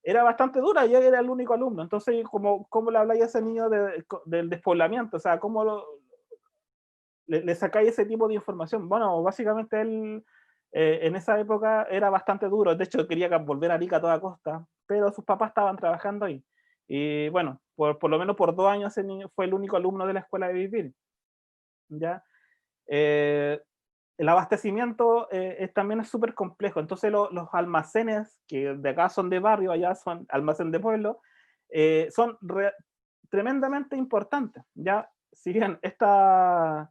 Era bastante dura, y él era el único alumno. Entonces, ¿cómo le habláis a ese niño del despoblamiento? O sea, ¿cómo le sacáis ese tipo de información? Bueno, básicamente él en esa época era bastante duro. De hecho, quería volver a Arica a toda costa, pero sus papás estaban trabajando ahí. Y bueno, por lo menos por 2 años ese niño fue el único alumno de la escuela de Vivir. ¿Ya? El abastecimiento también es súper complejo. Entonces los almacenes, que de acá son de barrio, allá son almacén de pueblo, son tremendamente importantes. Ya, si bien esto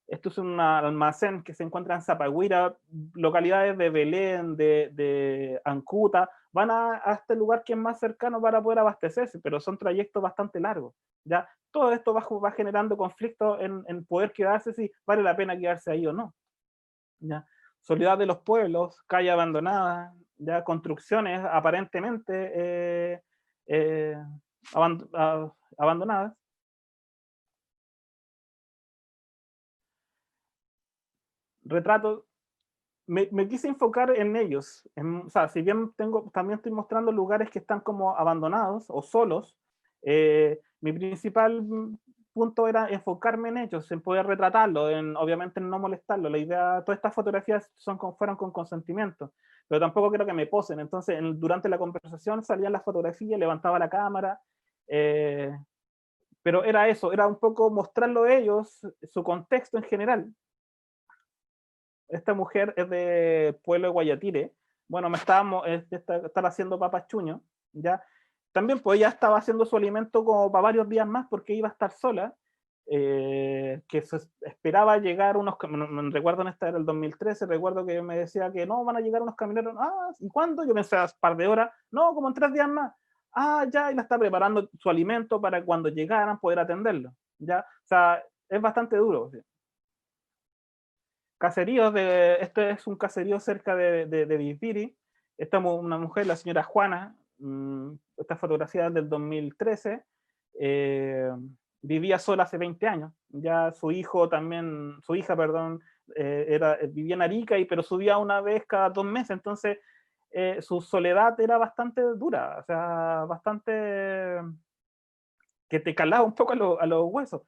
es un almacén que se encuentra en Zapagüira, localidades de Belén, de Ancuta, van a este lugar que es más cercano para poder abastecerse, pero son trayectos bastante largos. ¿Ya? Todo esto va generando conflictos en poder quedarse, si vale la pena quedarse ahí o no. ¿Ya? Soledad de los pueblos, calle abandonada, ya construcciones aparentemente abandonadas. Retratos, me quise enfocar en ellos. O sea, si bien también estoy mostrando lugares que están como abandonados o solos, mi principal punto era enfocarme en ellos, en poder retratarlo, obviamente en no molestarlo. La idea, todas estas fotografías fueron con consentimiento, pero tampoco quiero que me posen. Entonces, durante la conversación salían las fotografías, levantaba la cámara, pero era eso, era un poco mostrarlo a ellos, su contexto en general. Esta mujer es de pueblo de Guayatire. Bueno, estar haciendo papas chuño, ¿ya? También pues ella estaba haciendo su alimento como para varios días más porque iba a estar sola, que se esperaba llegar recuerdo en esta era el 2013, recuerdo que me decía que no, van a llegar unos camioneros. ¿Y cuándo? Yo pensé, a un par de horas, no, como en 3 días más. Ya, y la está preparando su alimento para cuando llegaran poder atenderlo, ¿ya? O sea, es bastante duro, ¿sí? Caseríos este es un caserío cerca de Viviri. Esta una mujer, la señora Juana, esta fotografía es del 2013, vivía sola hace 20 años. Ya su hija, perdón, vivía en Arica, pero subía una vez cada 2 meses, entonces su soledad era bastante dura, o sea, bastante que te calaba un poco a los huesos. O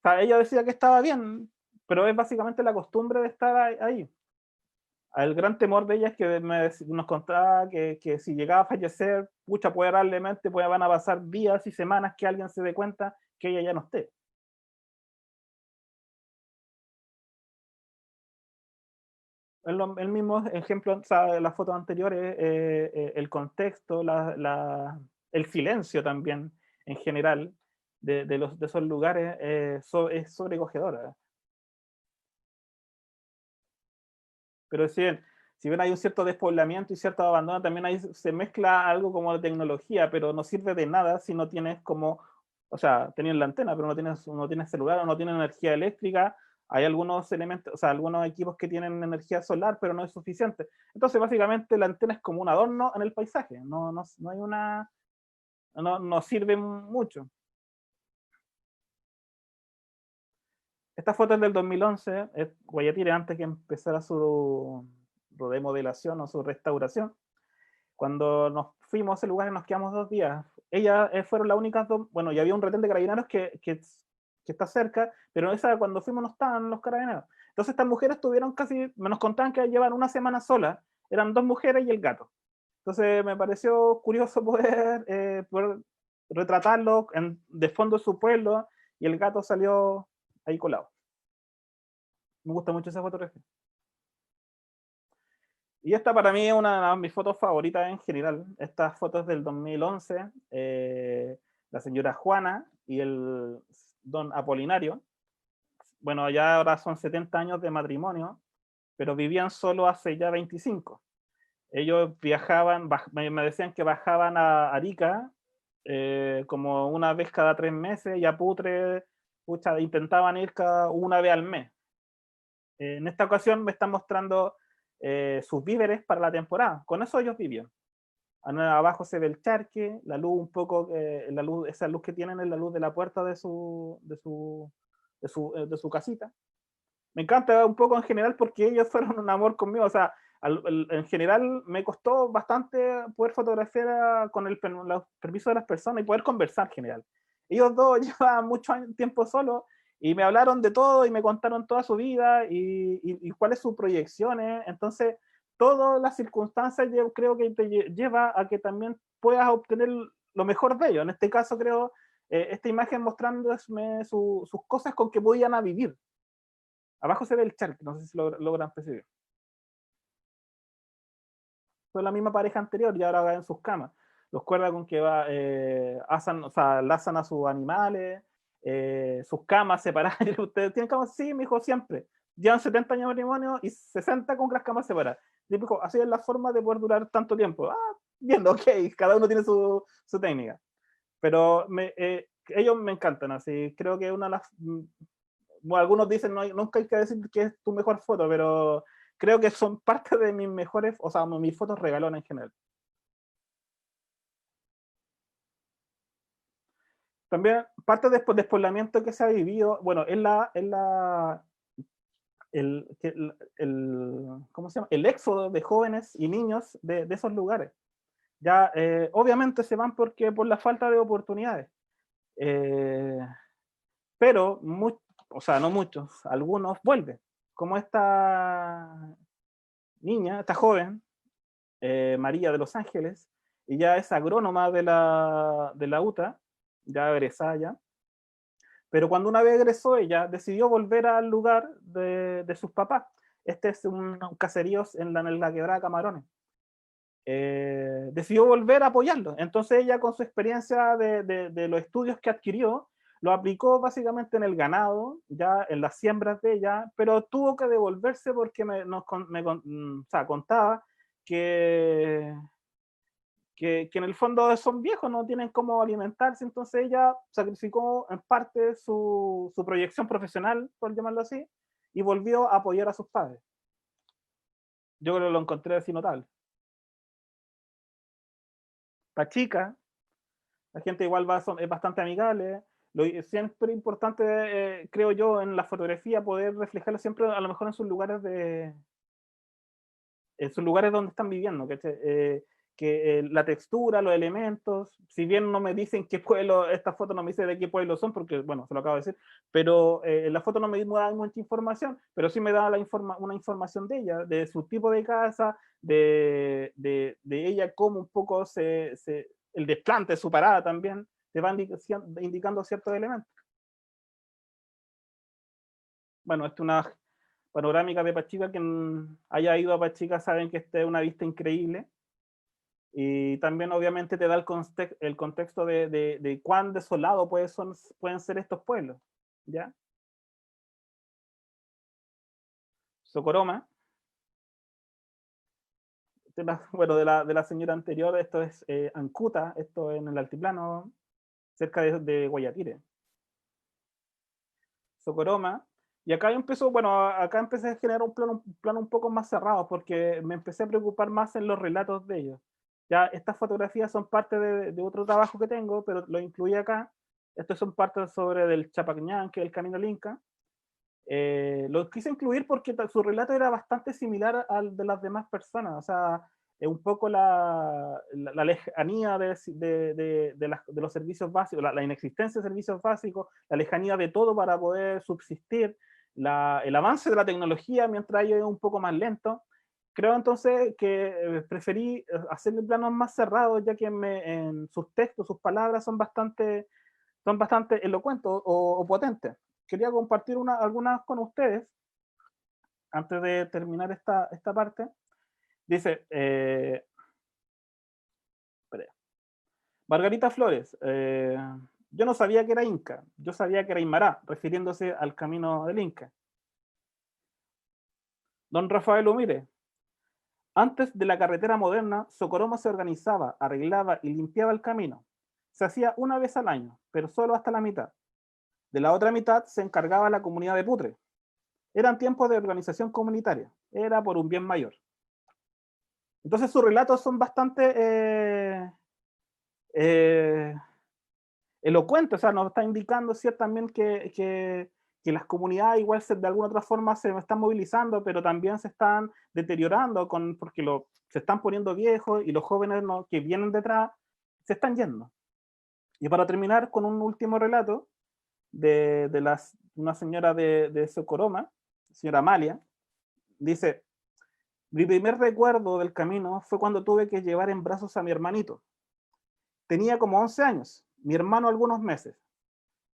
sea, ella decía que estaba bien, pero es básicamente la costumbre de estar ahí. El gran temor de ella es que nos contaba que si llegaba a fallecer, pucha, probablemente van a pasar días y semanas que alguien se dé cuenta que ella ya no esté. El mismo ejemplo, o sea, de las fotos anteriores, el contexto, el silencio también, en general, de esos lugares, es sobrecogedora. Pero si bien hay un cierto despoblamiento y cierto abandono, también ahí se mezcla algo como de tecnología, pero no sirve de nada si no tienes o sea, tienes la antena, pero no tienes celular o no tienes energía eléctrica. Hay algunos elementos, o sea, algunos equipos que tienen energía solar, pero no es suficiente. Entonces, básicamente, la antena es como un adorno en el paisaje, no hay no sirve mucho. Esta foto es del 2011, es Guayatire antes que empezara su remodelación o su restauración. Cuando nos fuimos a ese lugar y nos quedamos 2 días, ellas fueron las únicas dos, bueno, y había un retén de carabineros que está cerca, pero cuando fuimos no estaban los carabineros. Entonces estas mujeres tuvieron nos contaban que llevan una semana sola, eran 2 mujeres y el gato. Entonces me pareció curioso poder retratarlo de fondo de su pueblo, y el gato salió ahí colado. Me gusta mucho esa fotografía. Y esta para mí es una de mis fotos favoritas en general. Estas fotos del 2011, la señora Juana y el don Apolinario. Bueno, ya ahora son 70 años de matrimonio, pero vivían solo hace ya 25. Ellos viajaban, me decían que bajaban a Arica como una vez cada 3 meses, y a Putre, pucha, intentaban ir una vez al mes. En esta ocasión me están mostrando sus víveres para la temporada. Con eso ellos vivían. Abajo se ve el charque, la luz un poco, la luz, esa luz que tienen es la luz de la puerta de su casita. Me encanta un poco en general porque ellos fueron un amor conmigo. O sea, en general me costó bastante poder fotografiar con los permisos de las personas y poder conversar en general. Ellos dos llevaban mucho tiempo solos y me hablaron de todo y me contaron toda su vida y cuáles sus proyecciones. Entonces, todas las circunstancias yo creo que te lleva a que también puedas obtener lo mejor de ellos. En este caso creo esta imagen mostrándome sus cosas con que podían a vivir. Abajo se ve el charque, no sé si logran percibir. Fue la misma pareja anterior y ahora va en sus camas. Los cuerda con que lazan a sus animales, sus camas separadas. ¿Ustedes tienen camas? Sí, mi hijo, siempre. Llevan 70 años de matrimonio y 60 con las camas separadas. Y dijo, así es la forma de poder durar tanto tiempo. Viendo, ok, cada uno tiene su técnica. Pero ellos me encantan, así creo que una de las... Bueno, algunos dicen nunca hay que decir que es tu mejor foto, pero creo que son parte de mis mejores, o sea, mis fotos regalonas en general. También parte del despoblamiento que se ha vivido, bueno, ¿cómo se llama? El éxodo de jóvenes y niños de esos lugares. Ya, obviamente se van por la falta de oportunidades. Pero, o sea, no muchos, algunos vuelven. Como esta niña, esta joven, María de Los Ángeles, ella es agrónoma de la UTA, ya egresada ya, pero cuando una vez egresó ella decidió volver al lugar de sus papás. Este es un caserío en la quebrada Camarones. Decidió volver a apoyarlo. Entonces ella, con su experiencia de los estudios que adquirió, lo aplicó básicamente en el ganado, ya en las siembras de ella, pero tuvo que devolverse porque contaba que en el fondo son viejos, no tienen cómo alimentarse. Entonces ella sacrificó en parte su proyección profesional, por llamarlo así, y volvió a apoyar a sus padres. Yo creo que lo encontré así notable. Pachica, la gente igual es bastante amigable. Es siempre importante, creo yo, en la fotografía poder reflejarlo siempre a lo mejor en sus lugares donde están viviendo, que la textura, los elementos, si bien no me dicen qué pueblo, esta foto no me dice de qué pueblo son, porque, bueno, se lo acabo de decir, pero la foto no me da mucha información, pero sí me da una información de ella, de su tipo de casa, de ella, cómo un poco el desplante, su parada también, te va indicando ciertos elementos. Bueno, esta es una panorámica de Pachica. Quien haya ido a Pachica saben que esta es una vista increíble. Y también obviamente te da el contexto de cuán desolado pueden ser estos pueblos, ¿ya? Socoroma, bueno, de la señora anterior, esto es Ancuta, esto en el altiplano, cerca de Guayatire. Socoroma, y acá acá empecé a generar un plano un poco más cerrado, porque me empecé a preocupar más en los relatos de ellos. Ya estas fotografías son parte de otro trabajo que tengo, pero lo incluí acá. Estos son partes sobre del Chapañán, que es el Camino al Inca. Lo quise incluir porque su relato era bastante similar al de las demás personas. O sea, un poco la lejanía de los servicios básicos, la inexistencia de servicios básicos, la lejanía de todo para poder subsistir, el avance de la tecnología mientras ello es un poco más lento. Creo entonces que preferí hacerle planos más cerrados, ya que en sus textos, sus palabras son bastante elocuentes o potentes. Quería compartir algunas con ustedes antes de terminar esta parte. Dice, espera. Margarita Flores, yo no sabía que era inca, yo sabía que era Aymara, refiriéndose al camino del Inca. Don Rafael Umire, antes de la carretera moderna, Socoroma se organizaba, arreglaba y limpiaba el camino. Se hacía una vez al año, pero solo hasta la mitad. De la otra mitad se encargaba la comunidad de Putre. Eran tiempos de organización comunitaria, era por un bien mayor. Entonces sus relatos son bastante elocuentes, o sea, nos está indicando también que las comunidades igual de alguna otra forma se están movilizando, pero también se están deteriorando porque se están poniendo viejos y los jóvenes que vienen detrás se están yendo. Y para terminar con un último relato de una señora de Socoroma, señora Amalia, dice, mi primer recuerdo del camino fue cuando tuve que llevar en brazos a mi hermanito. Tenía como 11 años, mi hermano algunos meses.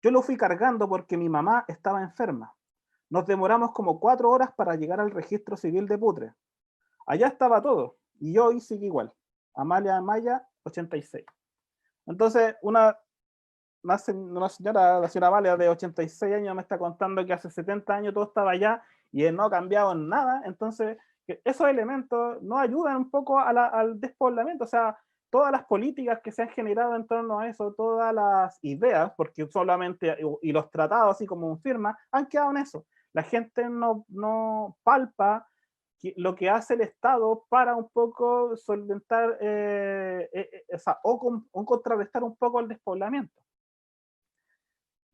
Yo lo fui cargando porque mi mamá estaba enferma. Nos demoramos como 4 horas para llegar al registro civil de Putre. Allá estaba todo, y hoy sigue igual. Amalia Amaya, 86. Entonces, una señora, la señora Amalia de 86 años me está contando que hace 70 años todo estaba allá y no ha cambiado en nada. Entonces, esos elementos nos ayudan un poco al despoblamiento. O sea, todas las políticas que se han generado en torno a eso, todas las ideas, porque solamente, y los tratados, así como un firma, han quedado en eso. La gente no palpa lo que hace el Estado para un poco solventar o contrarrestar un poco el despoblamiento.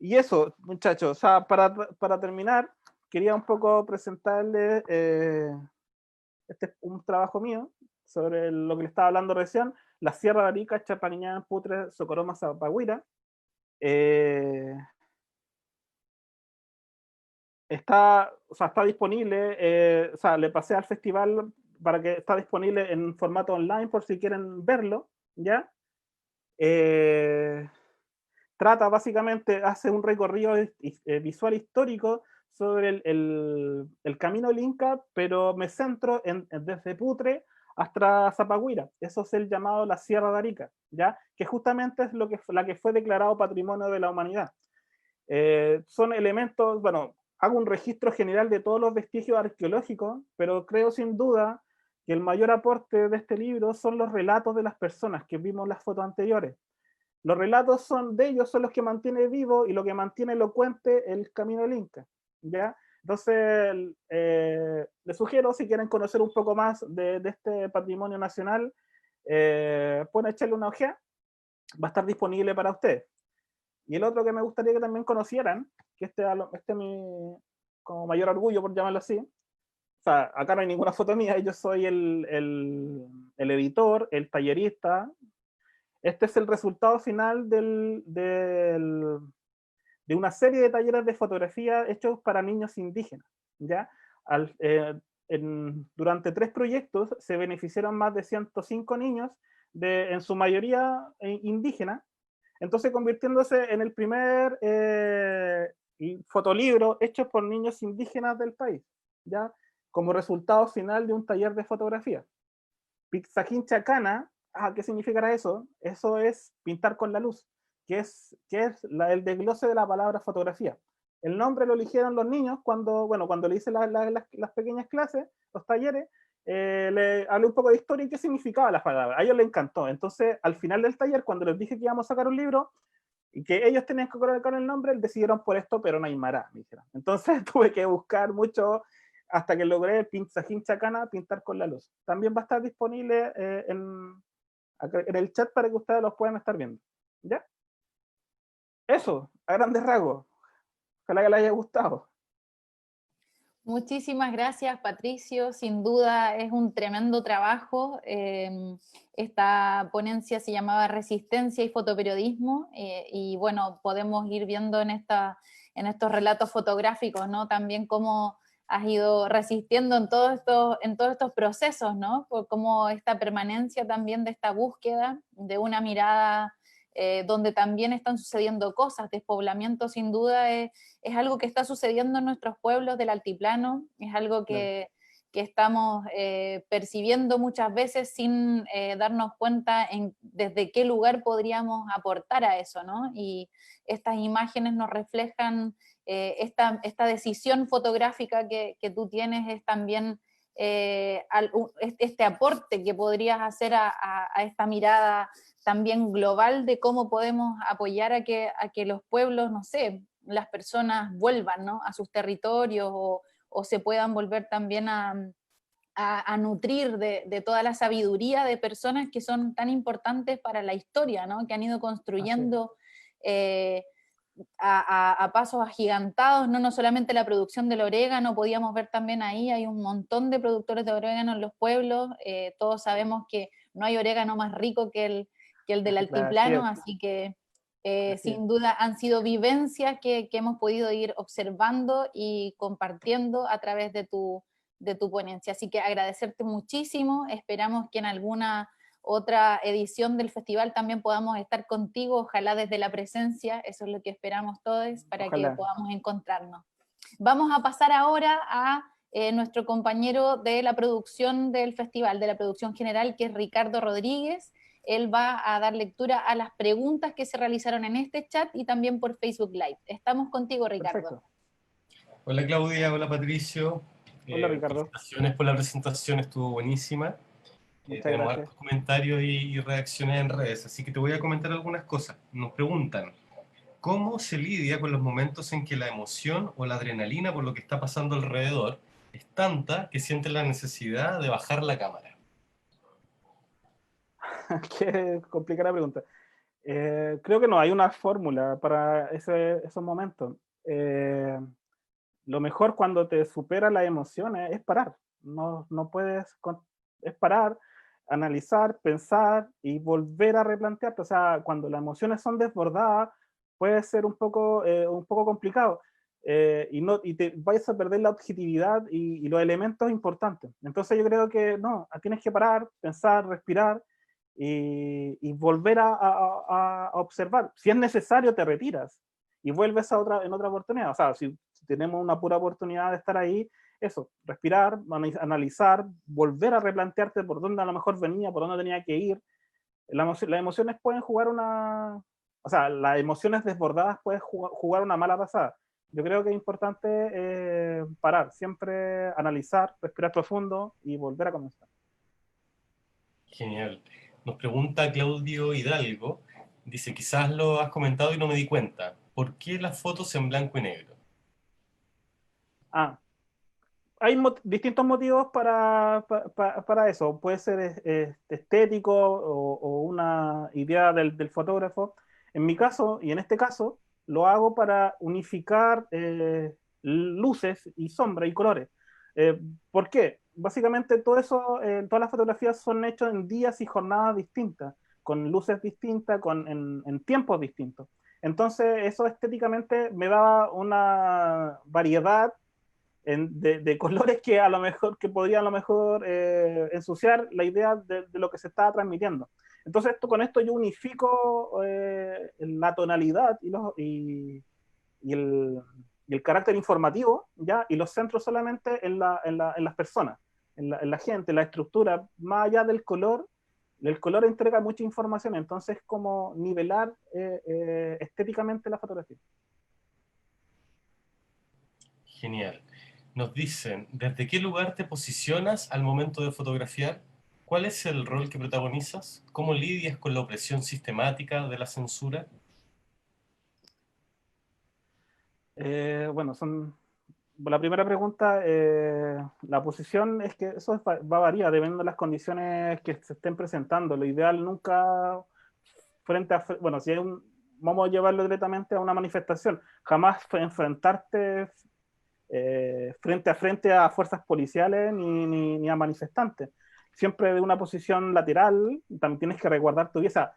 Y eso, muchachos, o sea, para terminar, quería un poco presentarles este es un trabajo mío sobre lo que le estaba hablando recién, la Sierra de Arica, Chapañán, Putre, Socoroma, Zapagüira. Está disponible, o sea, le pasé al festival para que está disponible en formato online por si quieren verlo, ¿ya? Trata básicamente, hace un recorrido visual histórico sobre el camino del Inca, pero me centro desde Putre hasta Zapagüira. Eso es el llamado la Sierra de Arica, ¿ya? Que justamente es la que fue declarado Patrimonio de la Humanidad. Son elementos, bueno, hago un registro general de todos los vestigios arqueológicos, pero creo sin duda que el mayor aporte de este libro son los relatos de las personas que vimos en las fotos anteriores. Los relatos son de ellos, son los que mantiene vivo y lo que mantiene elocuente el camino del Inca, ¿ya? Entonces, les sugiero, si quieren conocer un poco más de este patrimonio nacional, pueden echarle una ojeada, va a estar disponible para ustedes. Y el otro que me gustaría que también conocieran, que este es mi como mayor orgullo, por llamarlo así, o sea, acá no hay ninguna foto mía, yo soy el editor, el tallerista. Este es el resultado final de una serie de talleres de fotografía hechos para niños indígenas, ¿ya? Durante 3 proyectos se beneficiaron más de 105 niños, en su mayoría indígenas, entonces convirtiéndose en el primer fotolibro hecho por niños indígenas del país, ¿ya? Como resultado final de un taller de fotografía. Pixajín Chacana, ¿qué significará eso? Eso es pintar con la luz, que es el desglose de la palabra fotografía. El nombre lo eligieron los niños cuando le hice las pequeñas clases, los talleres, le hablé un poco de historia y qué significaba la palabra. A ellos les encantó. Entonces, al final del taller, cuando les dije que íbamos a sacar un libro y que ellos tenían que colocar el nombre, decidieron por esto, pero no Aymara, me dijeron. Entonces tuve que buscar mucho hasta que logré el Pixajín Chacana, pintar con la luz. También va a estar disponible en el chat para que ustedes los puedan estar viendo. ¿Ya? Eso, a grandes rasgos. Ojalá que les haya gustado. Muchísimas gracias, Patricio. Sin duda es un tremendo trabajo. Esta ponencia se llamaba Resistencia y Fotoperiodismo, y bueno, podemos ir viendo en estos relatos fotográficos, ¿no? También cómo has ido resistiendo en todos estos procesos, ¿no? Por cómo esta permanencia también de esta búsqueda, de una mirada donde también están sucediendo cosas. Despoblamiento sin duda es algo que está sucediendo en nuestros pueblos del altiplano, es algo que que estamos percibiendo muchas veces sin darnos cuenta desde qué lugar podríamos aportar a eso, ¿no? Y estas imágenes nos reflejan esta decisión fotográfica que tú tienes, es también este aporte que podrías hacer a esta mirada también global de cómo podemos apoyar a que los pueblos, no sé, las personas vuelvan, ¿no?, a sus territorios o se puedan volver también a nutrir de toda la sabiduría de personas que son tan importantes para la historia, ¿no?, que han ido construyendo a pasos agigantados, no solamente la producción del orégano, podíamos ver también ahí, hay un montón de productores de orégano en los pueblos, todos sabemos que no hay orégano más rico que el del altiplano, así que sin duda han sido vivencias que hemos podido ir observando y compartiendo a través de tu ponencia. Así que agradecerte muchísimo, esperamos que en alguna otra edición del festival también podamos estar contigo, ojalá desde la presencia, eso es lo que esperamos todos, para que podamos encontrarnos. Vamos a pasar ahora a nuestro compañero de la producción del festival, de la producción general, que es Ricardo Rodríguez. Él va a dar lectura a las preguntas que se realizaron en este chat y también por Facebook Live. Estamos contigo, Ricardo. Perfecto. Hola Claudia, hola Patricio. Hola Ricardo. Felicitaciones por la presentación, estuvo buenísima. Tenemos hartos comentarios y reacciones en redes, así que te voy a comentar algunas cosas. Nos preguntan, ¿cómo se lidia con los momentos en que la emoción o la adrenalina por lo que está pasando alrededor es tanta que sientes la necesidad de bajar la cámara? Qué complicada pregunta. Creo que no hay una fórmula para esos momentos. Lo mejor cuando te supera las emociones es parar. No es parar, analizar, pensar y volver a replantearte. O sea, cuando las emociones son desbordadas, puede ser un poco complicado. Y te vayas a perder la objetividad y los elementos importantes. Entonces yo creo que no, tienes que parar, pensar, respirar y volver a observar. Si es necesario, te retiras y vuelves en otra oportunidad. O sea, si tenemos una pura oportunidad de estar ahí, eso, respirar, analizar, volver a replantearte por dónde a lo mejor venía, por dónde tenía que ir. Las emociones pueden jugar o sea, las emociones desbordadas pueden jugar una mala pasada. Yo creo que es importante parar, siempre analizar, respirar profundo y volver a comenzar. Genial. Nos pregunta Claudio Hidalgo, dice, quizás lo has comentado y no me di cuenta, ¿por qué las fotos en blanco y negro? Hay distintos motivos para eso. Puede ser estético o una idea del fotógrafo. En mi caso, y en este caso, lo hago para unificar luces y sombras y colores. ¿Por qué? Básicamente todo eso, todas las fotografías son hechas en días y jornadas distintas, con luces distintas, en tiempos distintos. Entonces, eso estéticamente me daba una variedad de colores que a lo mejor podrían a lo mejor ensuciar la idea de lo que se estaba transmitiendo. Entonces con esto yo unifico la tonalidad y el carácter informativo, ¿ya? Y los centro solamente en las personas, en la gente, en la estructura, más allá del color. El color entrega mucha información, entonces como nivelar estéticamente la fotografía. Genial. Nos dicen, ¿desde qué lugar te posicionas al momento de fotografiar? ¿Cuál es el rol que protagonizas? ¿Cómo lidias con la opresión sistemática de la censura? Bueno, la primera pregunta, la posición es que eso va a variar dependiendo de las condiciones que se estén presentando. Lo ideal nunca bueno, si vamos a llevarlo directamente a una manifestación, jamás enfrentarte frente a fuerzas policiales ni a manifestantes. Siempre de una posición lateral, también tienes que resguardar tu vida.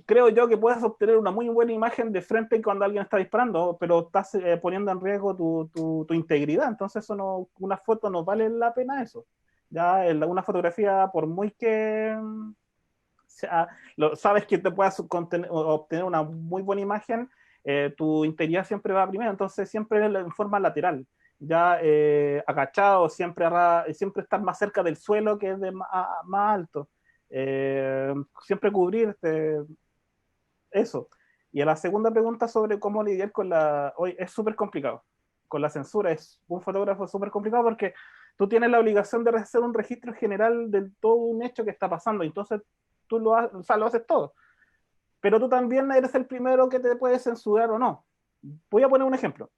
Creo yo que puedes obtener una muy buena imagen de frente cuando alguien está disparando, pero estás poniendo en riesgo tu integridad. Entonces una foto no vale la pena eso. Ya una fotografía, por muy que sabes que te puedas obtener una muy buena imagen, tu integridad siempre va primero, entonces siempre en forma lateral. ya agachado, siempre estar más cerca del suelo que de más alto, siempre cubrirte, eso. Y a la segunda pregunta sobre cómo lidiar con hoy es súper complicado. Con la censura es un fotógrafo súper complicado porque tú tienes la obligación de hacer un registro general de todo un hecho que está pasando, entonces tú o sea, lo haces todo. Pero tú también eres el primero que te puede censurar o no. Voy a poner un ejemplo.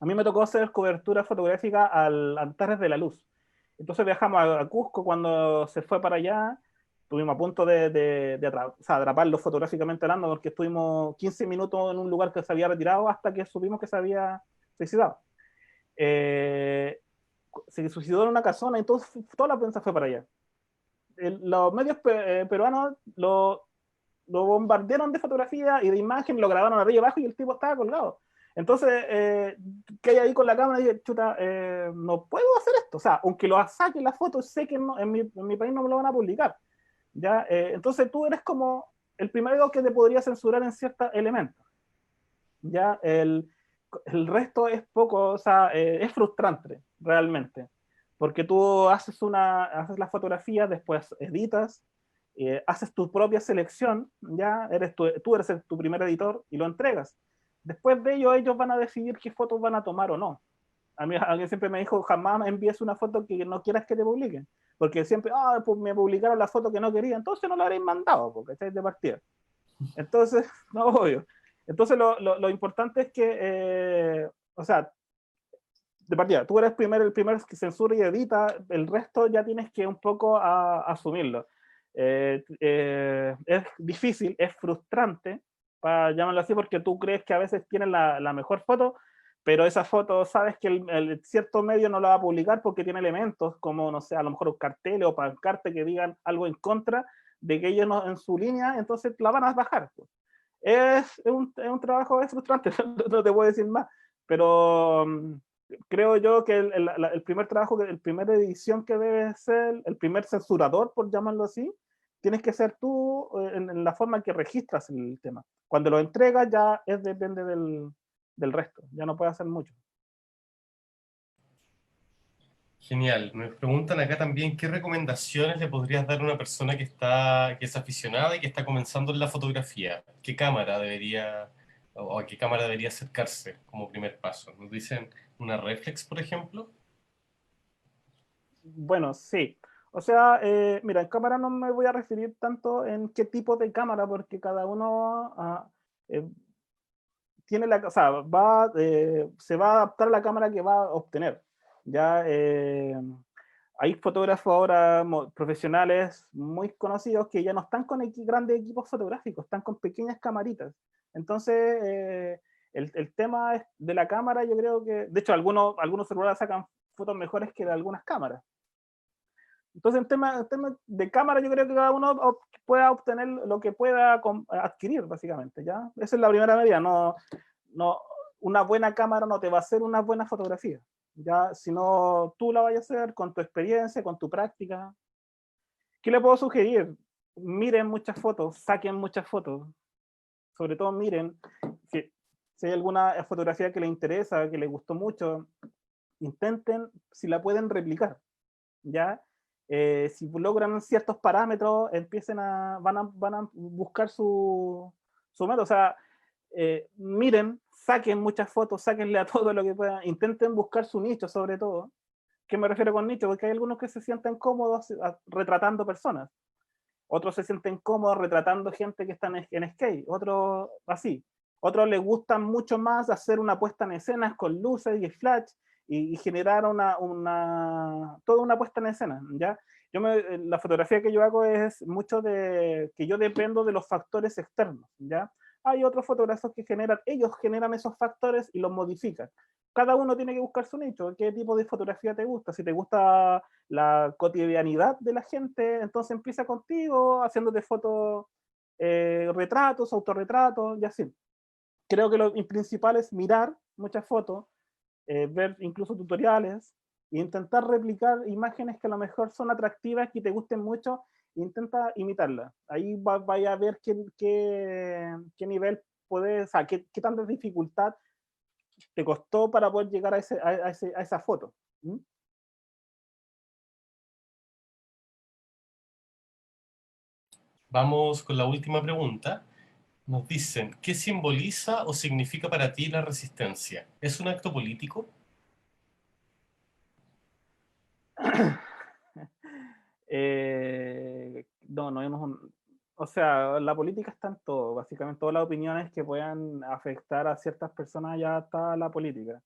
A mí me tocó hacer cobertura fotográfica al Antares de la Luz. Entonces viajamos a Cusco cuando se fue para allá. Estuvimos a punto de o sea, atraparlo fotográficamente hablando porque estuvimos 15 minutos en un lugar que se había retirado hasta que supimos que se había suicidado. Se suicidó en una casona y toda la prensa fue para allá. Los medios peruanos lo bombardearon de fotografía y de imagen, lo grabaron arriba y abajo y el tipo estaba colgado. Entonces, ¿qué hay ahí con la cámara? Y dije, chuta, no puedo hacer esto. O sea, aunque lo saquen las fotos, sé que no, en mi país no me lo van a publicar. ¿Ya? Entonces tú eres como el primero que te podría censurar en ciertos elementos. ¿Ya? El resto es poco, o sea, es frustrante, realmente. Porque tú haces la fotografía, después editas, haces tu propia selección, ya tú eres tu primer editor y lo entregas. Después de ello, ellos van a decidir qué fotos van a tomar o no. A mí alguien siempre me dijo, jamás envíes una foto que no quieras que te publiquen. Porque siempre, pues me publicaron la foto que no quería, entonces no la habréis mandado, porque estáis de partida. Entonces, no, obvio. Entonces lo importante es que, o sea, de partida, tú eres el primer que censura y edita, el resto ya tienes que un poco asumirlo. Es difícil, es frustrante, para llamarlo así, porque tú crees que a veces tienes la mejor foto, pero esa foto sabes que el cierto medio no la va a publicar porque tiene elementos como, no sé, a lo mejor un cartel o pancarte que digan algo en contra de que ellos no, en su línea, entonces la van a bajar. Es un trabajo, es frustrante, no te puedo decir más, pero creo yo que el primer trabajo, el primer edición que debe ser, el primer censurador, por llamarlo así, tienes que ser tú en la forma en que registras el tema. Cuando lo entregas ya depende del resto, ya no puede hacer mucho. Genial. Me preguntan acá también qué recomendaciones le podrías dar a una persona que es aficionada y que está comenzando en la fotografía. ¿Qué cámara debería o a qué cámara debería acercarse como primer paso? ¿Nos dicen una reflex, por ejemplo? Bueno, sí. O sea, mira, en cámara no me voy a referir tanto en qué tipo de cámara, porque cada uno eh, tiene o sea, se va a adaptar a la cámara que va a obtener. Ya hay fotógrafos ahora profesionales muy conocidos que ya no están con grandes equipos fotográficos, están con pequeñas camaritas. Entonces, el tema de la cámara, yo creo que, de hecho, algunos celulares sacan fotos mejores que de algunas cámaras. Entonces, en tema de cámara, yo creo que cada uno pueda obtener lo que pueda adquirir, básicamente, ¿ya? Esa es la primera medida. Una buena cámara no te va a hacer una buena fotografía, ¿ya? Sino tú la vayas a hacer con tu experiencia, con tu práctica. ¿Qué le puedo sugerir? Miren muchas fotos, saquen muchas fotos. Sobre todo miren, si hay alguna fotografía que les interesa, que les gustó mucho, intenten si la pueden replicar, ¿ya? Si logran ciertos parámetros, van a buscar su método. O sea, miren, saquen muchas fotos, sáquenle a todo lo que puedan, intenten buscar su nicho sobre todo. ¿Qué me refiero con nicho? Porque hay algunos que se sienten cómodos retratando personas, otros se sienten cómodos retratando gente que está en skate, otros así. Otros les gustan mucho más hacer una puesta en escena con luces y flash y generar toda una puesta en escena, ¿ya? La fotografía que yo hago es mucho que yo dependo de los factores externos, ¿ya? Hay otros fotógrafos que ellos generan esos factores y los modifican. Cada uno tiene que buscar su nicho, qué tipo de fotografía te gusta. Si te gusta la cotidianidad de la gente, entonces empieza contigo haciéndote fotos, retratos, autorretratos y así. Creo que lo principal es mirar muchas fotos, ver incluso tutoriales e intentar replicar imágenes que a lo mejor son atractivas, que te gusten mucho, e intenta imitarlas. Ahí vaya a ver qué nivel puedes, o sea, qué tanta dificultad te costó para poder llegar a esa foto. ¿Mm? Vamos con la última pregunta. Nos dicen, ¿qué simboliza o significa para ti la resistencia? ¿Es un acto político? No es o sea, la política está en todo, básicamente todas las opiniones que puedan afectar a ciertas personas ya está la política.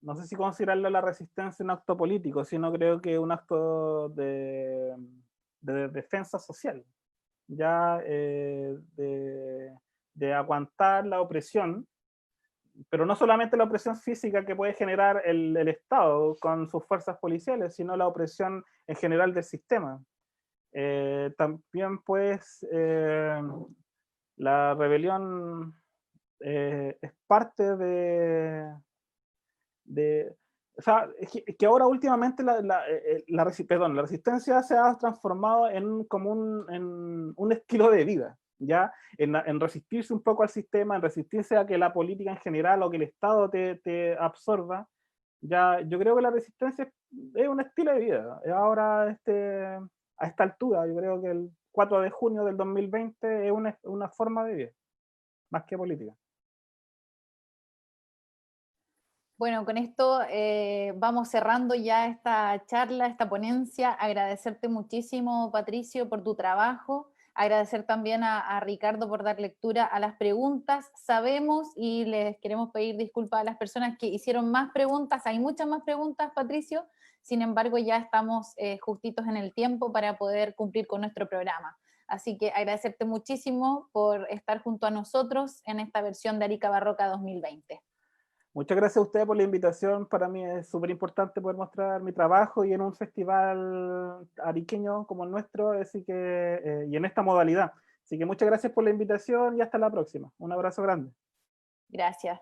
No sé si considerarlo la resistencia un acto político, sino creo que un acto de defensa social, ya de aguantar la opresión, pero no solamente la opresión física que puede generar el Estado con sus fuerzas policiales, sino la opresión en general del sistema. También pues la rebelión es parte o sea, es que ahora últimamente la resistencia se ha transformado como en un estilo de vida, ¿ya? En resistirse un poco al sistema, en resistirse a que la política en general o que el Estado te absorba. Ya, yo creo que la resistencia es un estilo de vida. Ahora, a esta altura, yo creo que el 4 de junio del 2020 es una forma de vida, más que política. Bueno, con esto vamos cerrando ya esta charla, esta ponencia. Agradecerte muchísimo, Patricio, por tu trabajo. Agradecer también a Ricardo por dar lectura a las preguntas. Sabemos y les queremos pedir disculpas a las personas que hicieron más preguntas. Hay muchas más preguntas, Patricio. Sin embargo, ya estamos justitos en el tiempo para poder cumplir con nuestro programa. Así que agradecerte muchísimo por estar junto a nosotros en esta versión de Arica Barroca 2020. Muchas gracias a ustedes por la invitación. Para mí es súper importante poder mostrar mi trabajo y en un festival ariqueño como el nuestro, así que, y en esta modalidad. Así que muchas gracias por la invitación y hasta la próxima. Un abrazo grande. Gracias.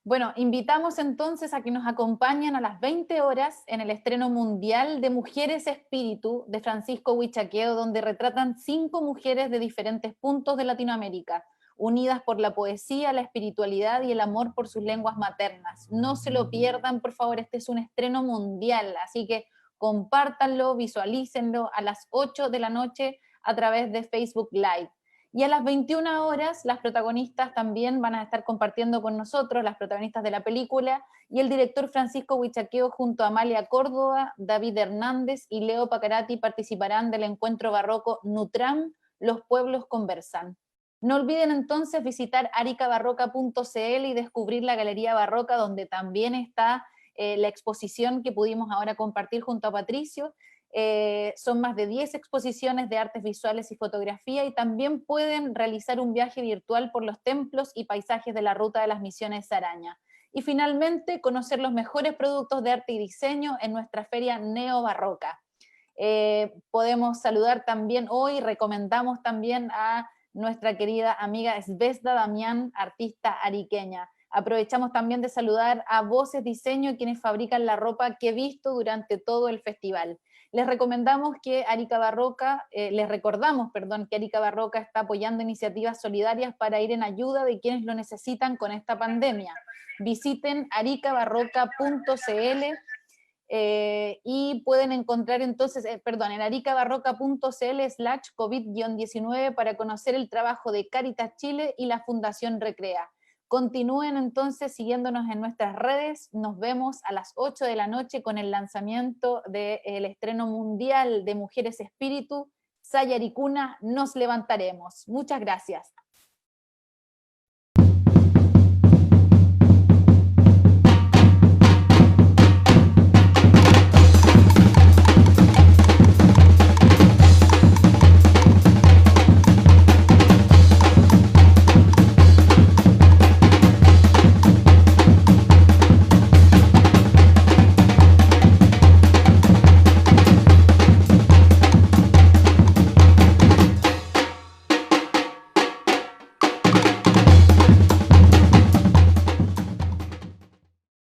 Bueno, invitamos entonces a que nos acompañen a las 20 horas en el estreno mundial de Mujeres Espíritu de Francisco Huichaqueo, donde retratan 5 mujeres de diferentes puntos de Latinoamérica, unidas por la poesía, la espiritualidad y el amor por sus lenguas maternas. No se lo pierdan, por favor, este es un estreno mundial, así que compártanlo, visualícenlo a las 8 de la noche a través de Facebook Live. Y a las 21 horas las protagonistas también van a estar compartiendo con nosotros, las protagonistas de la película, y el director Francisco Huichaqueo junto a Amalia Córdoba, David Hernández y Leo Pacarati participarán del encuentro barroco Nutram, Los Pueblos Conversan. No olviden entonces visitar aricabarroca.cl y descubrir la Galería Barroca, donde también está la exposición que pudimos ahora compartir junto a Patricio. Son más de 10 exposiciones de artes visuales y fotografía, y también pueden realizar un viaje virtual por los templos y paisajes de la Ruta de las Misiones Araña. Y finalmente, conocer los mejores productos de arte y diseño en nuestra feria Neobarroca. Podemos saludar también hoy, recomendamos también a nuestra querida amiga Svezda Damián, artista ariqueña. Aprovechamos también de saludar a Voces Diseño, quienes fabrican la ropa que he visto durante todo el festival. Les recomendamos que Arica Barroca, les recordamos, perdón, que Arica Barroca está apoyando iniciativas solidarias para ir en ayuda de quienes lo necesitan con esta pandemia. Visiten aricabarroca.cl y pueden encontrar entonces, en aricabarroca.cl/COVID-19 para conocer el trabajo de Cáritas Chile y la Fundación Recrea. Continúen entonces siguiéndonos en nuestras redes. Nos vemos a las 8 de la noche con el lanzamiento del estreno mundial de Mujeres Espíritu, Sayaricuna, Nos Levantaremos. Muchas gracias.